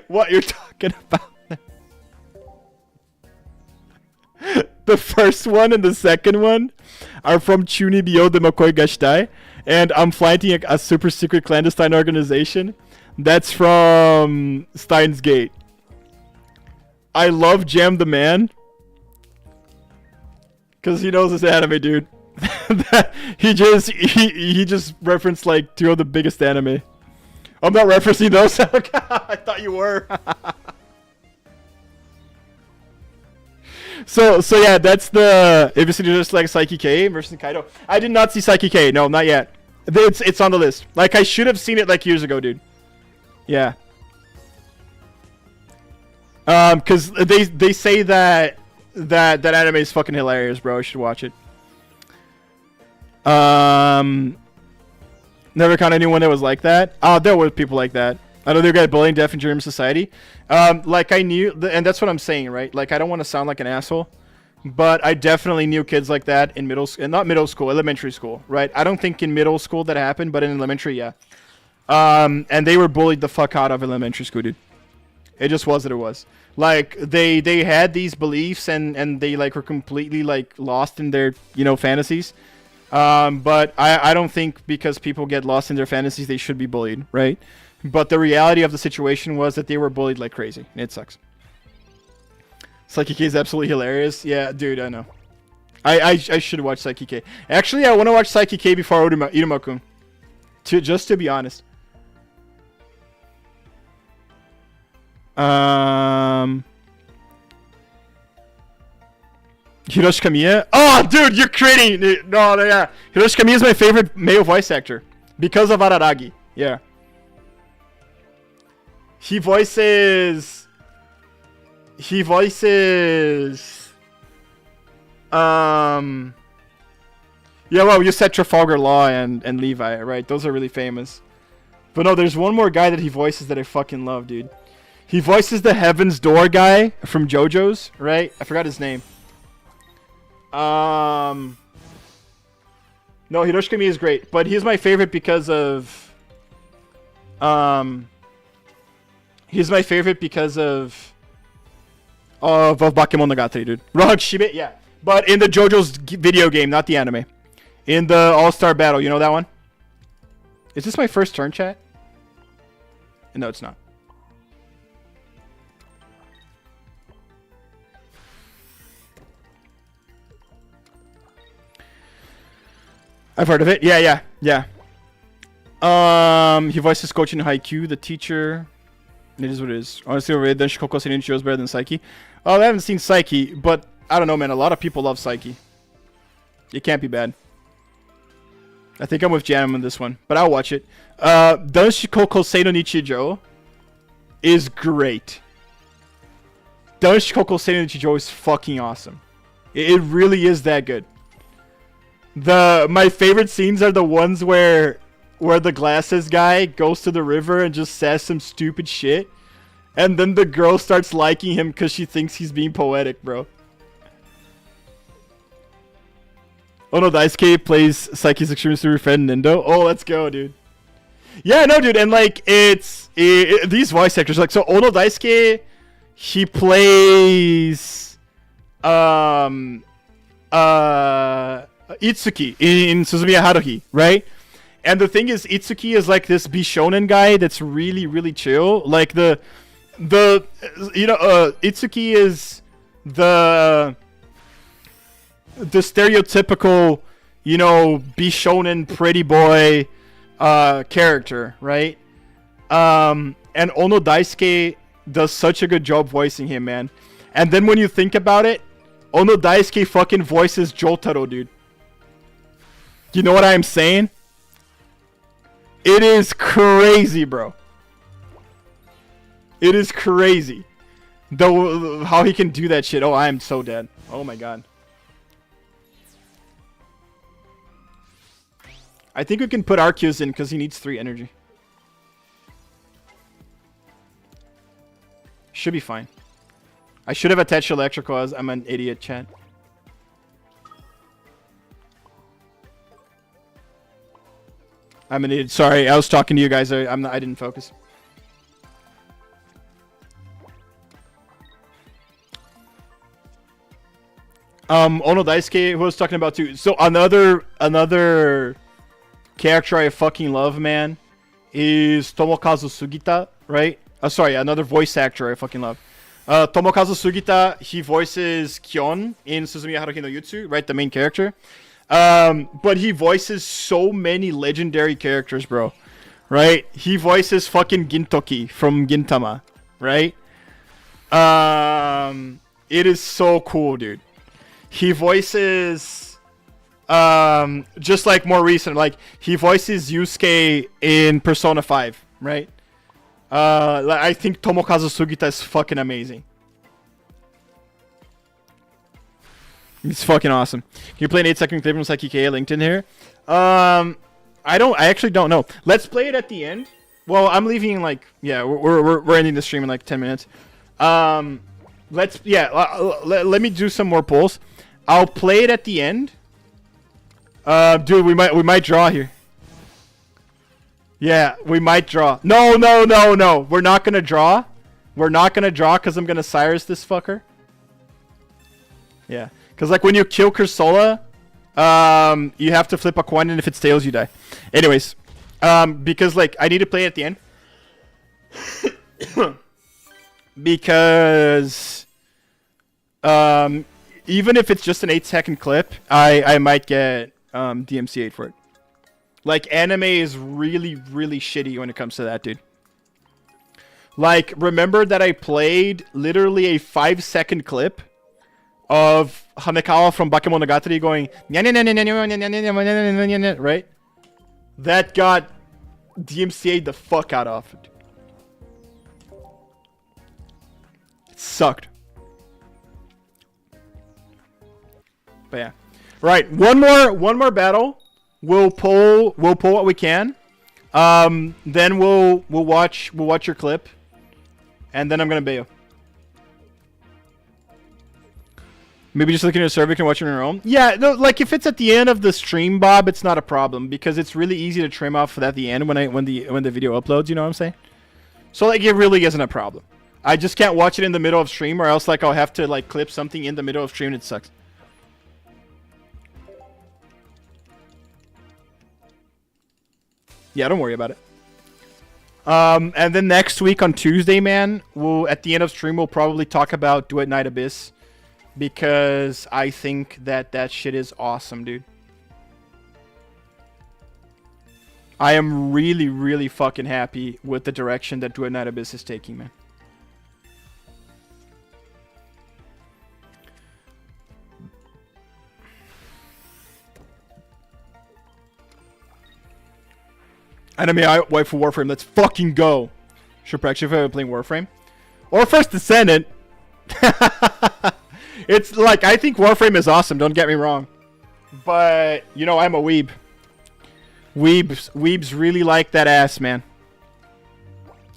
what you're talking about. the first one and the second one are from Chunibyo de Mokoi Gashtai, and I'm flanking a super secret clandestine organization. That's from Steins Gate. I love Jam the Man because he knows this anime, dude. he just referenced like 2 of the biggest anime. I'm not referencing those. I thought you were. So yeah, that's the if you just like Psyche K versus Kaido. I did not see Psyche K. No, not yet. It's on the list. Like I should have seen it like years ago, dude. Yeah. Cause they say that anime is fucking hilarious, bro. You should watch it. Never caught anyone that was like that. There were people like that. I know they got bullying deaf in German society. Like I knew, and that's what I'm saying, right? Like I don't want to sound like an asshole, but I definitely knew kids like that in not middle school, elementary school, right? I don't think in middle school that happened, but in elementary, yeah. And they were bullied the fuck out of elementary school, dude. It just was what it was. Like they had these beliefs and they like were completely like lost in their fantasies. But I don't think because people get lost in their fantasies they should be bullied, right? But the reality of the situation was that they were bullied like crazy. It sucks. Psyche K is absolutely hilarious. Yeah, dude, I know. I should watch Psyche K. Actually, I want to watch Psyche K before Iruma-kun. Just to be honest. Hiroshi Kamiya? Oh, dude, you're kidding! No, yeah. Hiroshi Kamiya is my favorite male voice actor because of Araragi. Yeah. He voices. Yeah, well, you said Trafalgar Law and Levi, right? Those are really famous. But no, there's one more guy that he voices that I fucking love, dude. He voices the Heaven's Door guy from JoJo's, right? I forgot his name. No, Hiroshi Kamiya is great, but he's my favorite because of he's my favorite because of Bakemonogatari, dude. Rohak Shibe, yeah. But in the JoJo's video game, not the anime. In the All-Star Battle, you know that one? Is this my first turn, chat? No, it's not. I've heard of it. Yeah. He voices Kochi in Haikyuu, the teacher. It is what it is. Honestly, overrated. Then Shikoko Senichi is better than Psyche. Oh, I haven't seen Psyche, but I don't know, man. A lot of people love Psyche. It can't be bad. I think I'm with Janum on this one, but I'll watch it. Don Shikoko Seino Nichijou is great. Don Shikoko Seino Nichijou is fucking awesome. It really is that good. My favorite scenes are the ones where the glasses guy goes to the river and just says some stupid shit, and then the girl starts liking him because she thinks he's being poetic, bro. Ono Daisuke plays Psyche's extremely super friend Nindo. Oh, let's go, dude. Yeah, no, dude, and like these voice actors, like, so Ono Daisuke, he plays Itsuki in Suzumiya Haruhi, right? And the thing is, Itsuki is like this Bishonen guy that's really, really chill. Like Itsuki is the stereotypical, Bishonen pretty boy character, right? And Ono Daisuke does such a good job voicing him, man. And then when you think about it, Ono Daisuke fucking voices Jotaro, dude. You know what I'm saying? It is crazy, bro. It is crazy. Though how he can do that shit. Oh, I am so dead. Oh my god. I think we can put Arceus in because he needs 3 energy. Should be fine. I should have attached electrical as I'm an idiot, chat. I'm an idiot. Sorry, I was talking to you guys. I didn't focus. Ono Daisuke, who I was talking about too. So another character I fucking love, man, is Tomokazu Sugita, right? Sorry, another voice actor I fucking love. Tomokazu Sugita, he voices Kyon in Suzumiya Haruhi no Yutsu, right? The main character. But he voices so many legendary characters, bro. Right? He voices fucking Gintoki from Gintama, right? It is so cool, dude. He voices, just like more recent, like he voices Yusuke in Persona 5, right? I think Tomokazu Sugita is fucking amazing. It's fucking awesome. Can you play an 8-second clip from Psyche linked in here? I actually don't know. Let's play it at the end. Well, I'm leaving like, yeah, we're ending the stream in like 10 minutes. Let me do some more polls. I'll play it at the end. Dude, we might draw here. Yeah, we might draw. No. We're not gonna draw. We're not gonna draw because I'm gonna Cyrus this fucker. Yeah, because like when you kill Cursola, you have to flip a coin, and if it stails, you die. Anyways, because like I need to play it at the end. Because even if it's just an 8-second clip, I might get DMCA'd for it. Like, anime is really, really shitty when it comes to that, dude. Like, remember that I played literally a 5-second clip of Hanekawa from Bakemonogatari going, right? That got DMCA'd the fuck out of it. It sucked. But yeah. Right, one more battle. We'll pull what we can. Then we'll watch your clip. And then I'm gonna bail. Maybe just looking at a server, you can watch it on your own. Yeah, no, like if it's at the end of the stream, Bob, it's not a problem because it's really easy to trim off at the end when the video uploads. You know what I'm saying? So like it really isn't a problem. I just can't watch it in the middle of stream, or else like I'll have to like clip something in the middle of stream, and it sucks. Yeah, don't worry about it. And then next week on Tuesday, man, at the end of stream, we'll probably talk about Duet Night Abyss. Because I think that shit is awesome, dude. I am really, really fucking happy with the direction that Duet Night Abyss is taking, man. Anime waifu Warframe, let's fucking go. Should actually if I were playing Warframe. Or First Descendant. It's like, I think Warframe is awesome, don't get me wrong. But, you know, I'm a weeb. Weebs really like that ass, man.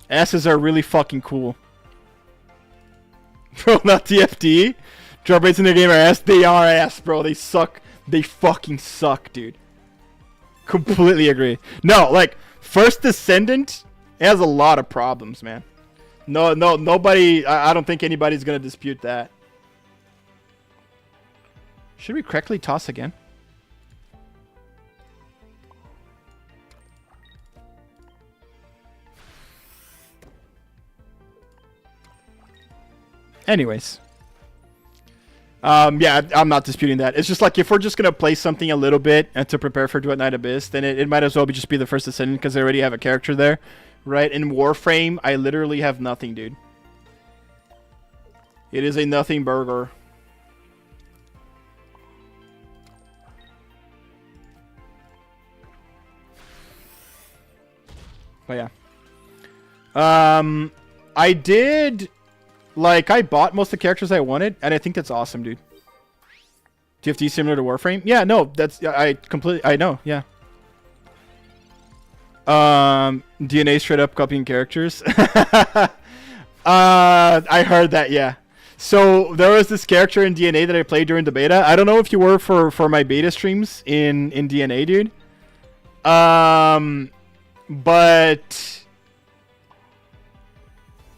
Asses are really fucking cool. Bro, not TFT. Drop rates in their game are ass. They are ass, bro. They suck. They fucking suck, dude. Completely agree. No, like, First Descendant has a lot of problems, man. Nobody, I don't think anybody's gonna dispute that. Should we correctly toss again? Anyways. Yeah, I'm not disputing that. It's just like, if we're just going to play something a little bit and to prepare for Duet Night Abyss, then it might as well just be the First Descendant because they already have a character there. Right? In Warframe, I literally have nothing, dude. It is a nothing burger. But yeah. I did... Like, I bought most of the characters I wanted, and I think that's awesome, dude. TFT similar to Warframe? Yeah, no, that's... I know, yeah. DNA straight up copying characters. I heard that, yeah. So, there was this character in DNA that I played during the beta. I don't know if you were for my beta streams in DNA, dude. But...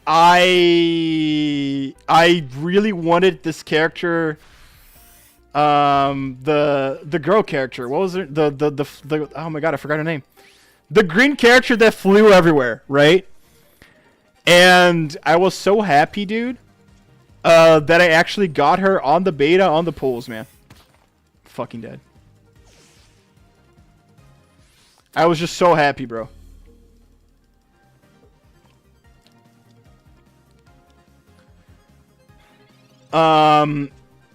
I really wanted this character the girl character. What was it? The oh my god, I forgot her name. The green character that flew everywhere, right? And I was so happy, dude, that I actually got her on the beta on the polls, man. Fucking dead. I was just so happy, bro.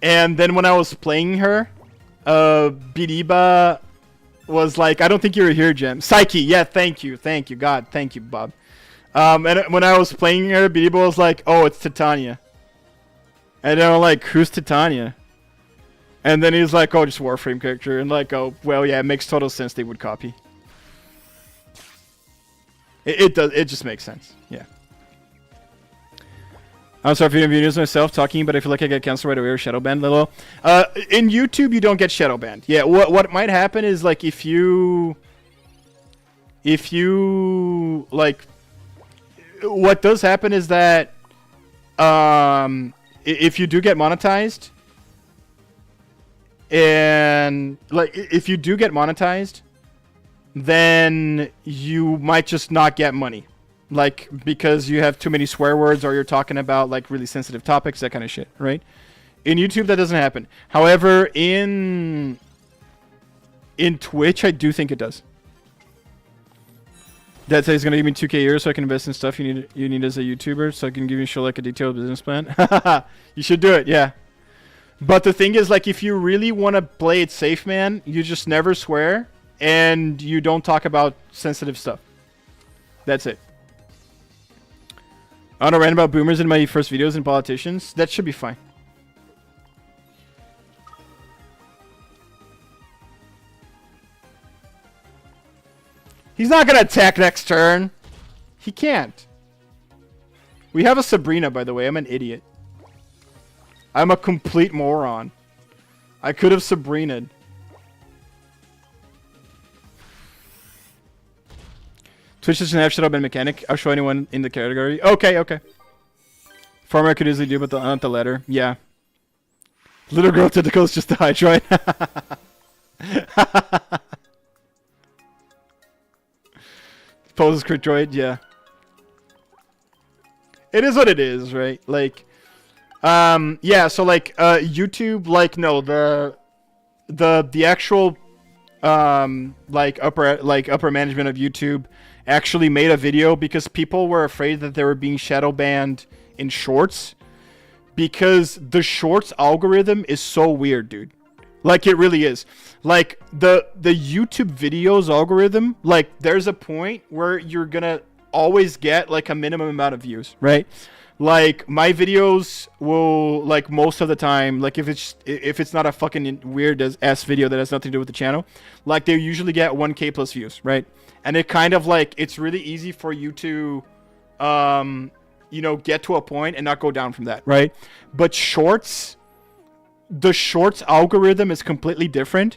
And then when I was playing her, Biriba was like, I don't think you were here, Jem. Psyche, yeah, thank you, God, thank you, Bob. And when I was playing her, Biriba was like, oh, it's Titania. And then I'm like, who's Titania? And then he's like, oh, just Warframe character. And like, oh, well, yeah, it makes total sense they would copy. It does, it just makes sense, yeah. I'm sorry for the news myself talking, but I feel like I get canceled right away or shadow banned, Lilo. In YouTube, you don't get shadow banned. Yeah, what might happen is like if you like, what does happen is that if you do get monetized, and like if you do get monetized, then you might just not get money. Like, because you have too many swear words or you're talking about, like, really sensitive topics, that kind of shit, right? In YouTube, that doesn't happen. However, in Twitch, I do think it does. That says he's going to give me 2K a year so I can invest in stuff you need as a YouTuber, so I can give you show, like, a detailed business plan. You should do it, yeah. But the thing is, like, if you really want to play it safe, man, you just never swear, and you don't talk about sensitive stuff. That's it. I don't know, rant about boomers in my first videos and politicians. That should be fine. He's not going to attack next turn. He can't. We have a Sabrina, by the way. I'm an idiot. I'm a complete moron. I could have Sabrina'd. Twitch doesn't have shadow ban mechanic. I'll show anyone in the category. Okay, okay. Farmer I could easily do, but not the letter. Yeah. Little girl tentacles just to Hydroid. Poses crit droid, yeah. It is what it is, right? Like, yeah. So like, YouTube, like, no, the actual, like upper management of YouTube actually made a video because people were afraid that they were being shadow banned in shorts because the shorts algorithm is so weird, dude. Like, it really is. Like, the YouTube videos algorithm, like, there's a point where you're gonna always get like a minimum amount of views, right? Like, my videos will, like, most of the time, like, if it's not a fucking weird ass video that has nothing to do with the channel, like, they usually get 1K plus views, right? And it kind of, like, it's really easy for you to, you know, get to a point and not go down from that, right? But shorts, the shorts algorithm is completely different.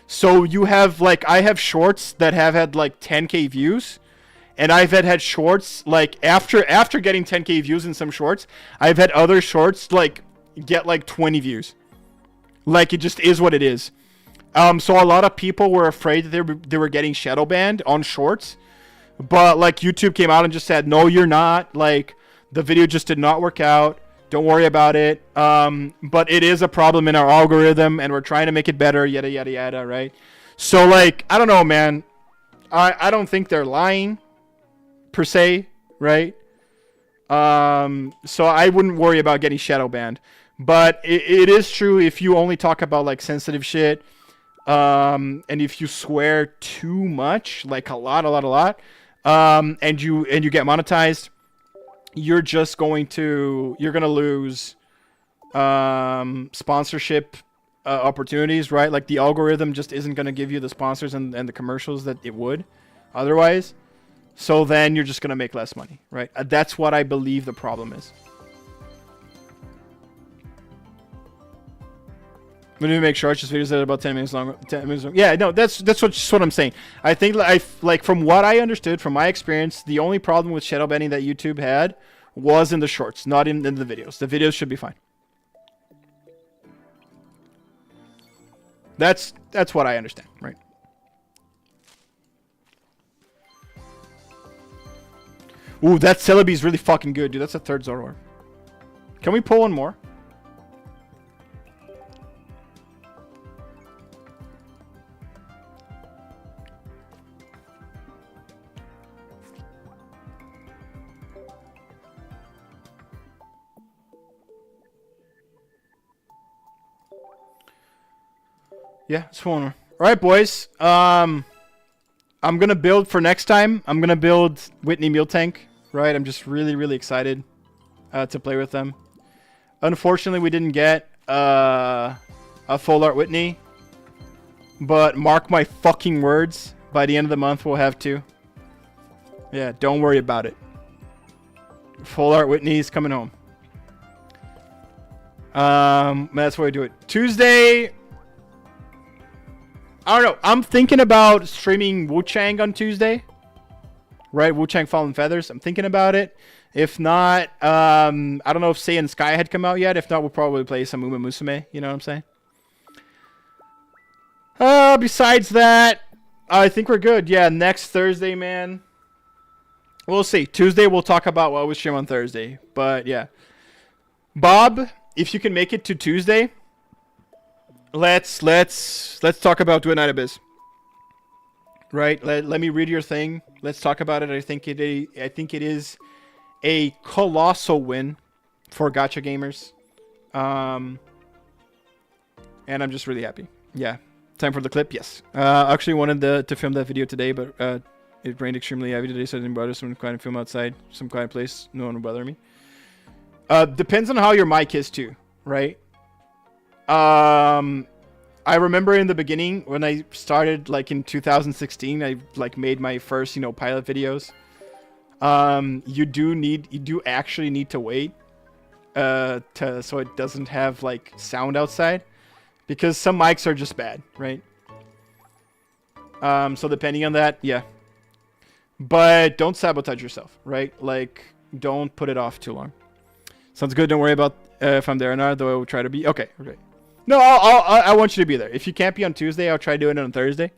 So you have, like, I have shorts that have had, like, 10K views. And I've had shorts, like, after getting 10K views in some shorts, I've had other shorts, like, get, like, 20 views. Like, it just is what it is. So a lot of people were afraid that they were getting shadow banned on shorts. But, like, YouTube came out and just said, no, you're not. Like, the video just did not work out. Don't worry about it. But it is a problem in our algorithm, and we're trying to make it better, yada, yada, yada, right? So, like, I don't know, man. I don't think they're lying, per se, right? So I wouldn't worry about getting shadow banned. But it is true if you only talk about, like, sensitive shit, and if you swear too much, like a lot, and you get monetized, you're gonna lose sponsorship opportunities, right? Like, the algorithm just isn't gonna give you the sponsors and the commercials that it would otherwise. So then you're just gonna make less money, right? That's what I believe the problem is. When we make shorts, just videos that are about 10 minutes long. 10 minutes long. Yeah, no, that's what I'm saying. I think, like, from what I understood, from my experience, the only problem with shadow banning that YouTube had was in the shorts, not in the videos. The videos should be fine. That's what I understand, right? Ooh, that Celebi is really fucking good, dude. That's a third Zoroark. Can we pull one more? Yeah, let's pull one more. All right, boys. I'm gonna build for next time. I'm gonna build Whitney MILTANK. Right, I'm just really excited to play with them. Unfortunately, we didn't get a full art Whitney, but mark my fucking words, by the end of the month we'll have two. Yeah, don't worry about it. Full art Whitney's coming home. That's why I do it. Tuesday, I don't know. I'm thinking about streaming Wu-Chang on Tuesday. Right, Wu-Chang Fallen Feathers. I'm thinking about it. If not, I don't know if Saiyan Sky had come out yet. If not, we'll probably play some Uma Musume. You know what I'm saying? Besides that, I think we're good. Yeah, next Thursday, man. We'll see. Tuesday, we'll talk about what we stream on Thursday. But, yeah. Bob, if you can make it to Tuesday, let's talk Do a Night Abyss. Right? Let me read your thing. Let's talk about it. I think it is a colossal win for Gacha gamers. And I'm just really happy. Yeah. Time for the clip? Yes. Actually wanted to film that video today, but it rained extremely heavy today, so I didn't bother. So I'm trying to film outside, some quiet place. No one will bother me. Depends on how your mic is too, right? I remember in the beginning when I started, like in 2016, I like made my first, pilot videos. You do actually need to wait so it doesn't have like sound outside, because some mics are just bad, right? So depending on that, yeah. But don't sabotage yourself, right? Like, don't put it off too long. Sounds good. Don't worry about if I'm there or not, though I will try to be. Okay. No, I want you to be there. If you can't be on Tuesday, I'll try doing it on Thursday.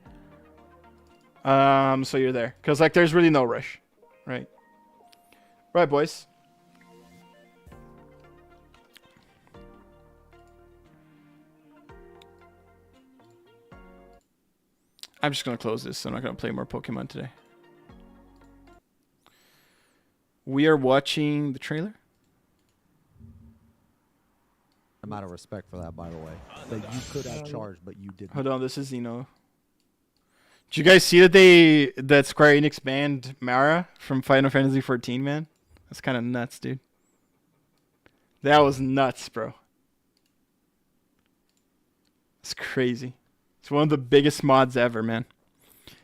So you're there. Because, like, there's really no rush. Right? Right, boys. I'm just going to close this. I'm not going to play more Pokemon today. We are watching the trailer. I'm out of respect for that, by the way. That you could have charged, but you didn't. Hold on, this is Did you guys see that Square Enix banned Mara from Final Fantasy XIV, man? That's kind of nuts, dude. That was nuts, bro. It's crazy. It's one of the biggest mods ever, man.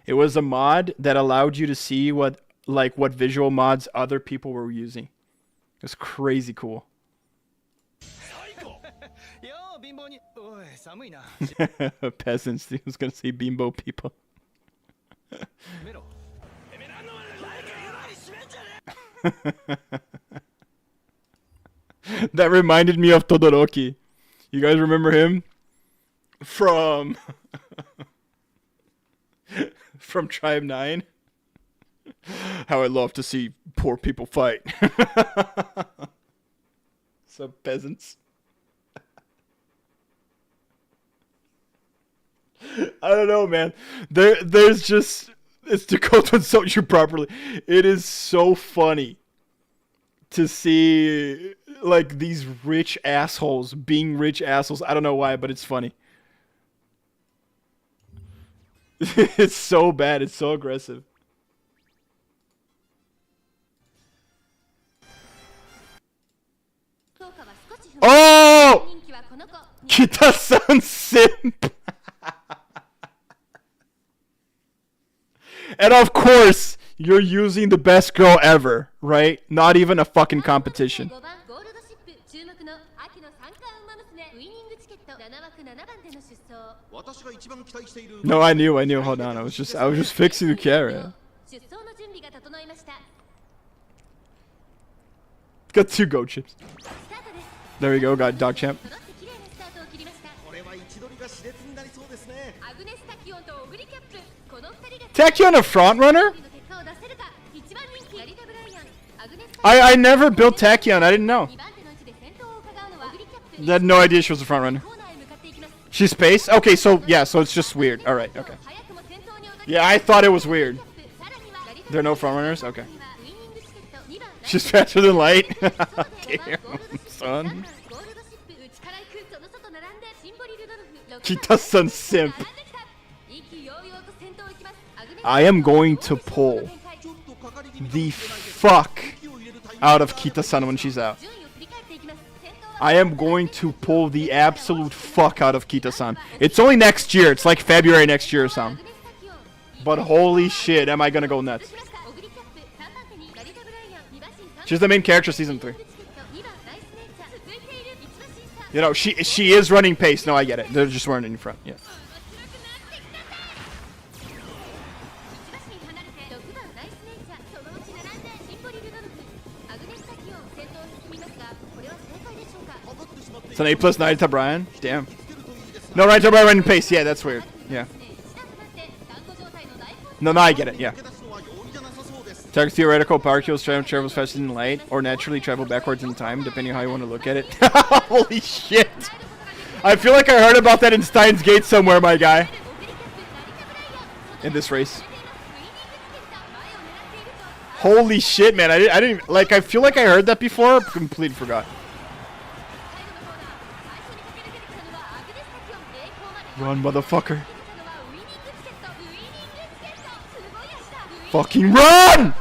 It was a mod that allowed you to see what visual mods other people were using. It was crazy cool. Peasants. He was gonna say bimbo people. That reminded me of Todoroki. You guys remember him? From Tribe 9? How I love to see poor people fight. Some peasants. I don't know, man. There's just... It's Dakota insult you properly. It is so funny to see, like, these rich assholes being rich assholes. I don't know why, but it's funny. It's so bad. It's so aggressive. Oh! Kita-san simp! And of course, you're using the best girl ever, right? Not even a fucking competition. No, I knew. Hold on, I was just fixing the camera. Got 2 goat chips. There we go. Got dog champ. Tachyon a front runner? I never built Tachyon. I didn't know. I had no idea she was a front runner. She's space? Okay, so yeah, so it's just weird. All right, okay. Yeah, I thought it was weird. There are no front runners? Okay. She's faster than light? Damn, son. Kita-san simp. I am going to pull the fuck out of Kita-san when she's out. I am going to pull the absolute fuck out of Kita-san. It's only next year. It's like February next year or something. But holy shit, am I gonna go nuts. She's the main character season 3. You know, she is running pace. No, I get it. They're just running in front. Yeah. It's an A+ Narita Brian? Damn. No, Narita Brian running pace. Yeah, that's weird. Yeah. No, I get it. Yeah. Target theoretical power kills travels faster than light, or naturally travel backwards in time, depending on how you want to look at it. Holy shit! I feel like I heard about that in Steins Gate somewhere, my guy. In this race. Holy shit, man! I didn't like. I feel like I heard that before. Completely forgot. Run, motherfucker! Fucking run!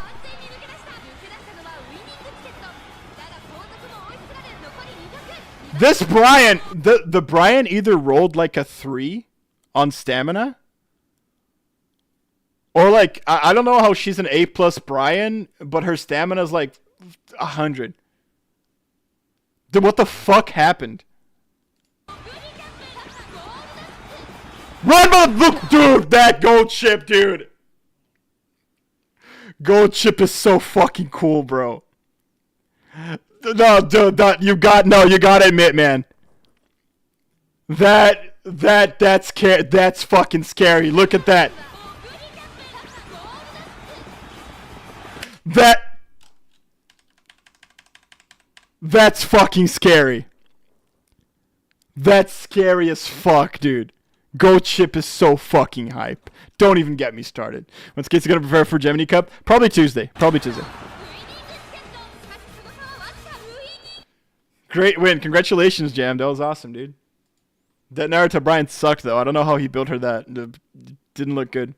This Brian, the Brian either rolled like a 3 on stamina, or like I don't know how she's an A+ Brian, but her stamina is like 100. Dude, what the fuck happened? Run, look, dude, that gold chip, dude. Gold chip is so fucking cool, bro. No, dude, you gotta admit, man. That's fucking scary. Look at that. That's fucking scary. That's scary as fuck, dude. Gold chip is so fucking hype. Don't even get me started. When Skates gonna prepare for Gemini Cup? Probably Tuesday. Great win. Congratulations, Jam. That was awesome, dude. That Naruto Brian sucked, though. I don't know how he built her that. It didn't look good.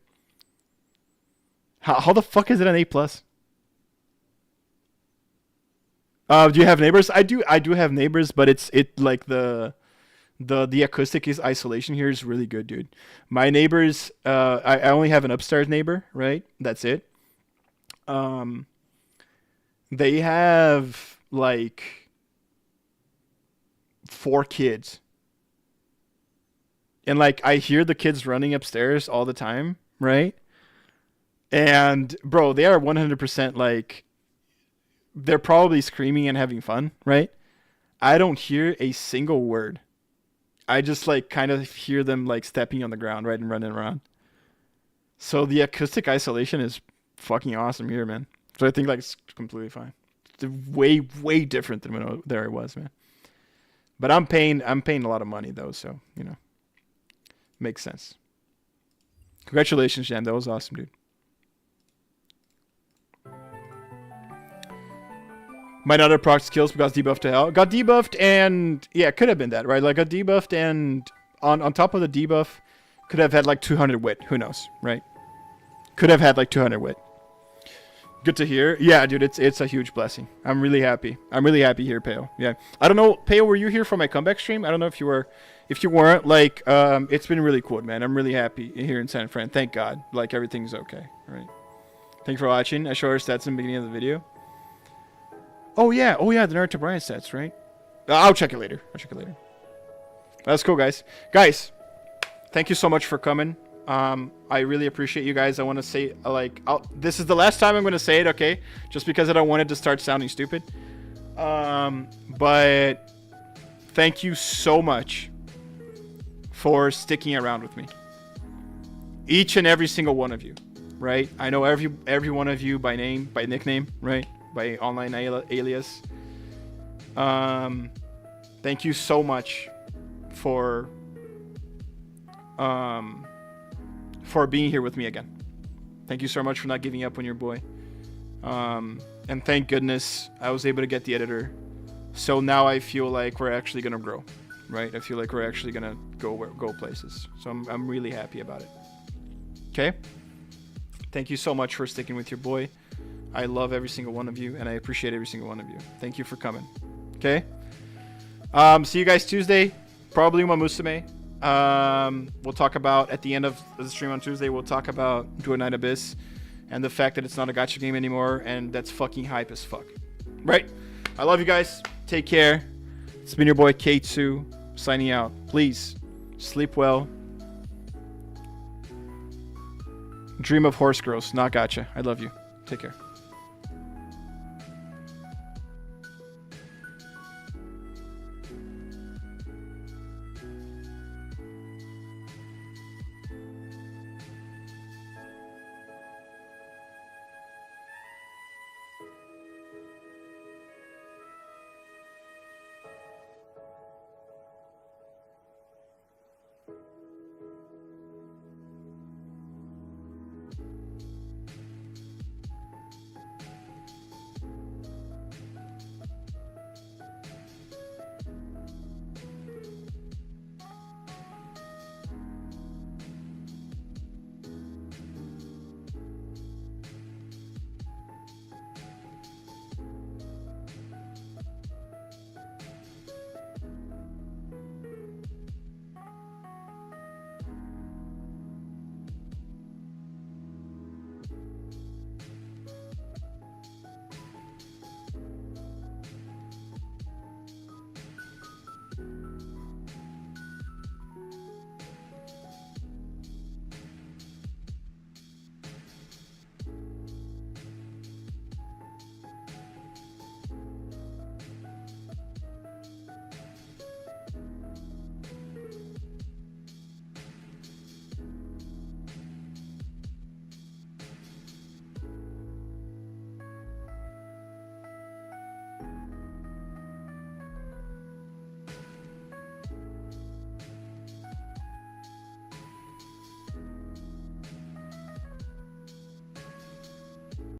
How the fuck is it an A+? Do you have neighbors? I do have neighbors, but it like the acoustic isolation here is really good, dude. My neighbors, I only have an upstairs neighbor, right? That's it. They have like 4 kids. And like I hear the kids running upstairs all the time, right? And bro, they are 100% like they're probably screaming and having fun, right? I don't hear a single word. I just like kind of hear them like stepping on the ground, right, and running around. So the acoustic isolation is fucking awesome here, man. So I think like it's completely fine. It's way different than when there I was, man. But I'm paying a lot of money though, so you know, makes sense. Congratulations, Jam. That was awesome, dude. Might not have proc skills because debuffed to hell. Got debuffed and yeah, it could have been that, right? Like got debuffed and on top of the debuff, could have had like 200 wit. Who knows, right? Could have had like 200 wit. Good to hear. Yeah, dude, it's a huge blessing. I'm really happy. I'm really happy here, Peo. Yeah. I don't know, Peo, were you here for my comeback stream? I don't know if you were. If you weren't, like, it's been really cool, man. I'm really happy here in San Fran. Thank God. Like, everything's okay, right? Thank you for watching. I showed her stats in the beginning of the video. Oh, yeah. Oh, yeah, the Naruto Brian stats, right? I'll check it later. That's cool, guys. Guys, thank you so much for coming. I really appreciate you guys. I want to say, like, this is the last time I'm going to say it, okay? Just because I don't want it to start sounding stupid. But thank you so much for sticking around with me. Each and every single one of you, right? I know every one of you by name, by nickname, right? By online alias. Thank you so much for being here with me again. Thank you so much for not giving up on your boy. And thank goodness I was able to get the editor. So now I feel like we're actually gonna grow, right? I feel like we're actually gonna go places. So I'm really happy about it. Okay? Thank you so much for sticking with your boy. I love every single one of you, and I appreciate every single one of you. Thank you for coming. Okay? See you guys Tuesday. Probably Uma Musume. We'll talk about, at the end of the stream on Tuesday, we'll talk about Do a Night Abyss and the fact that it's not a gacha game anymore, and that's fucking hype as fuck. Right? I love you guys. Take care. It's been your boy ktsu signing out. Please, sleep well. Dream of horse girls, not gacha. I love you. Take care.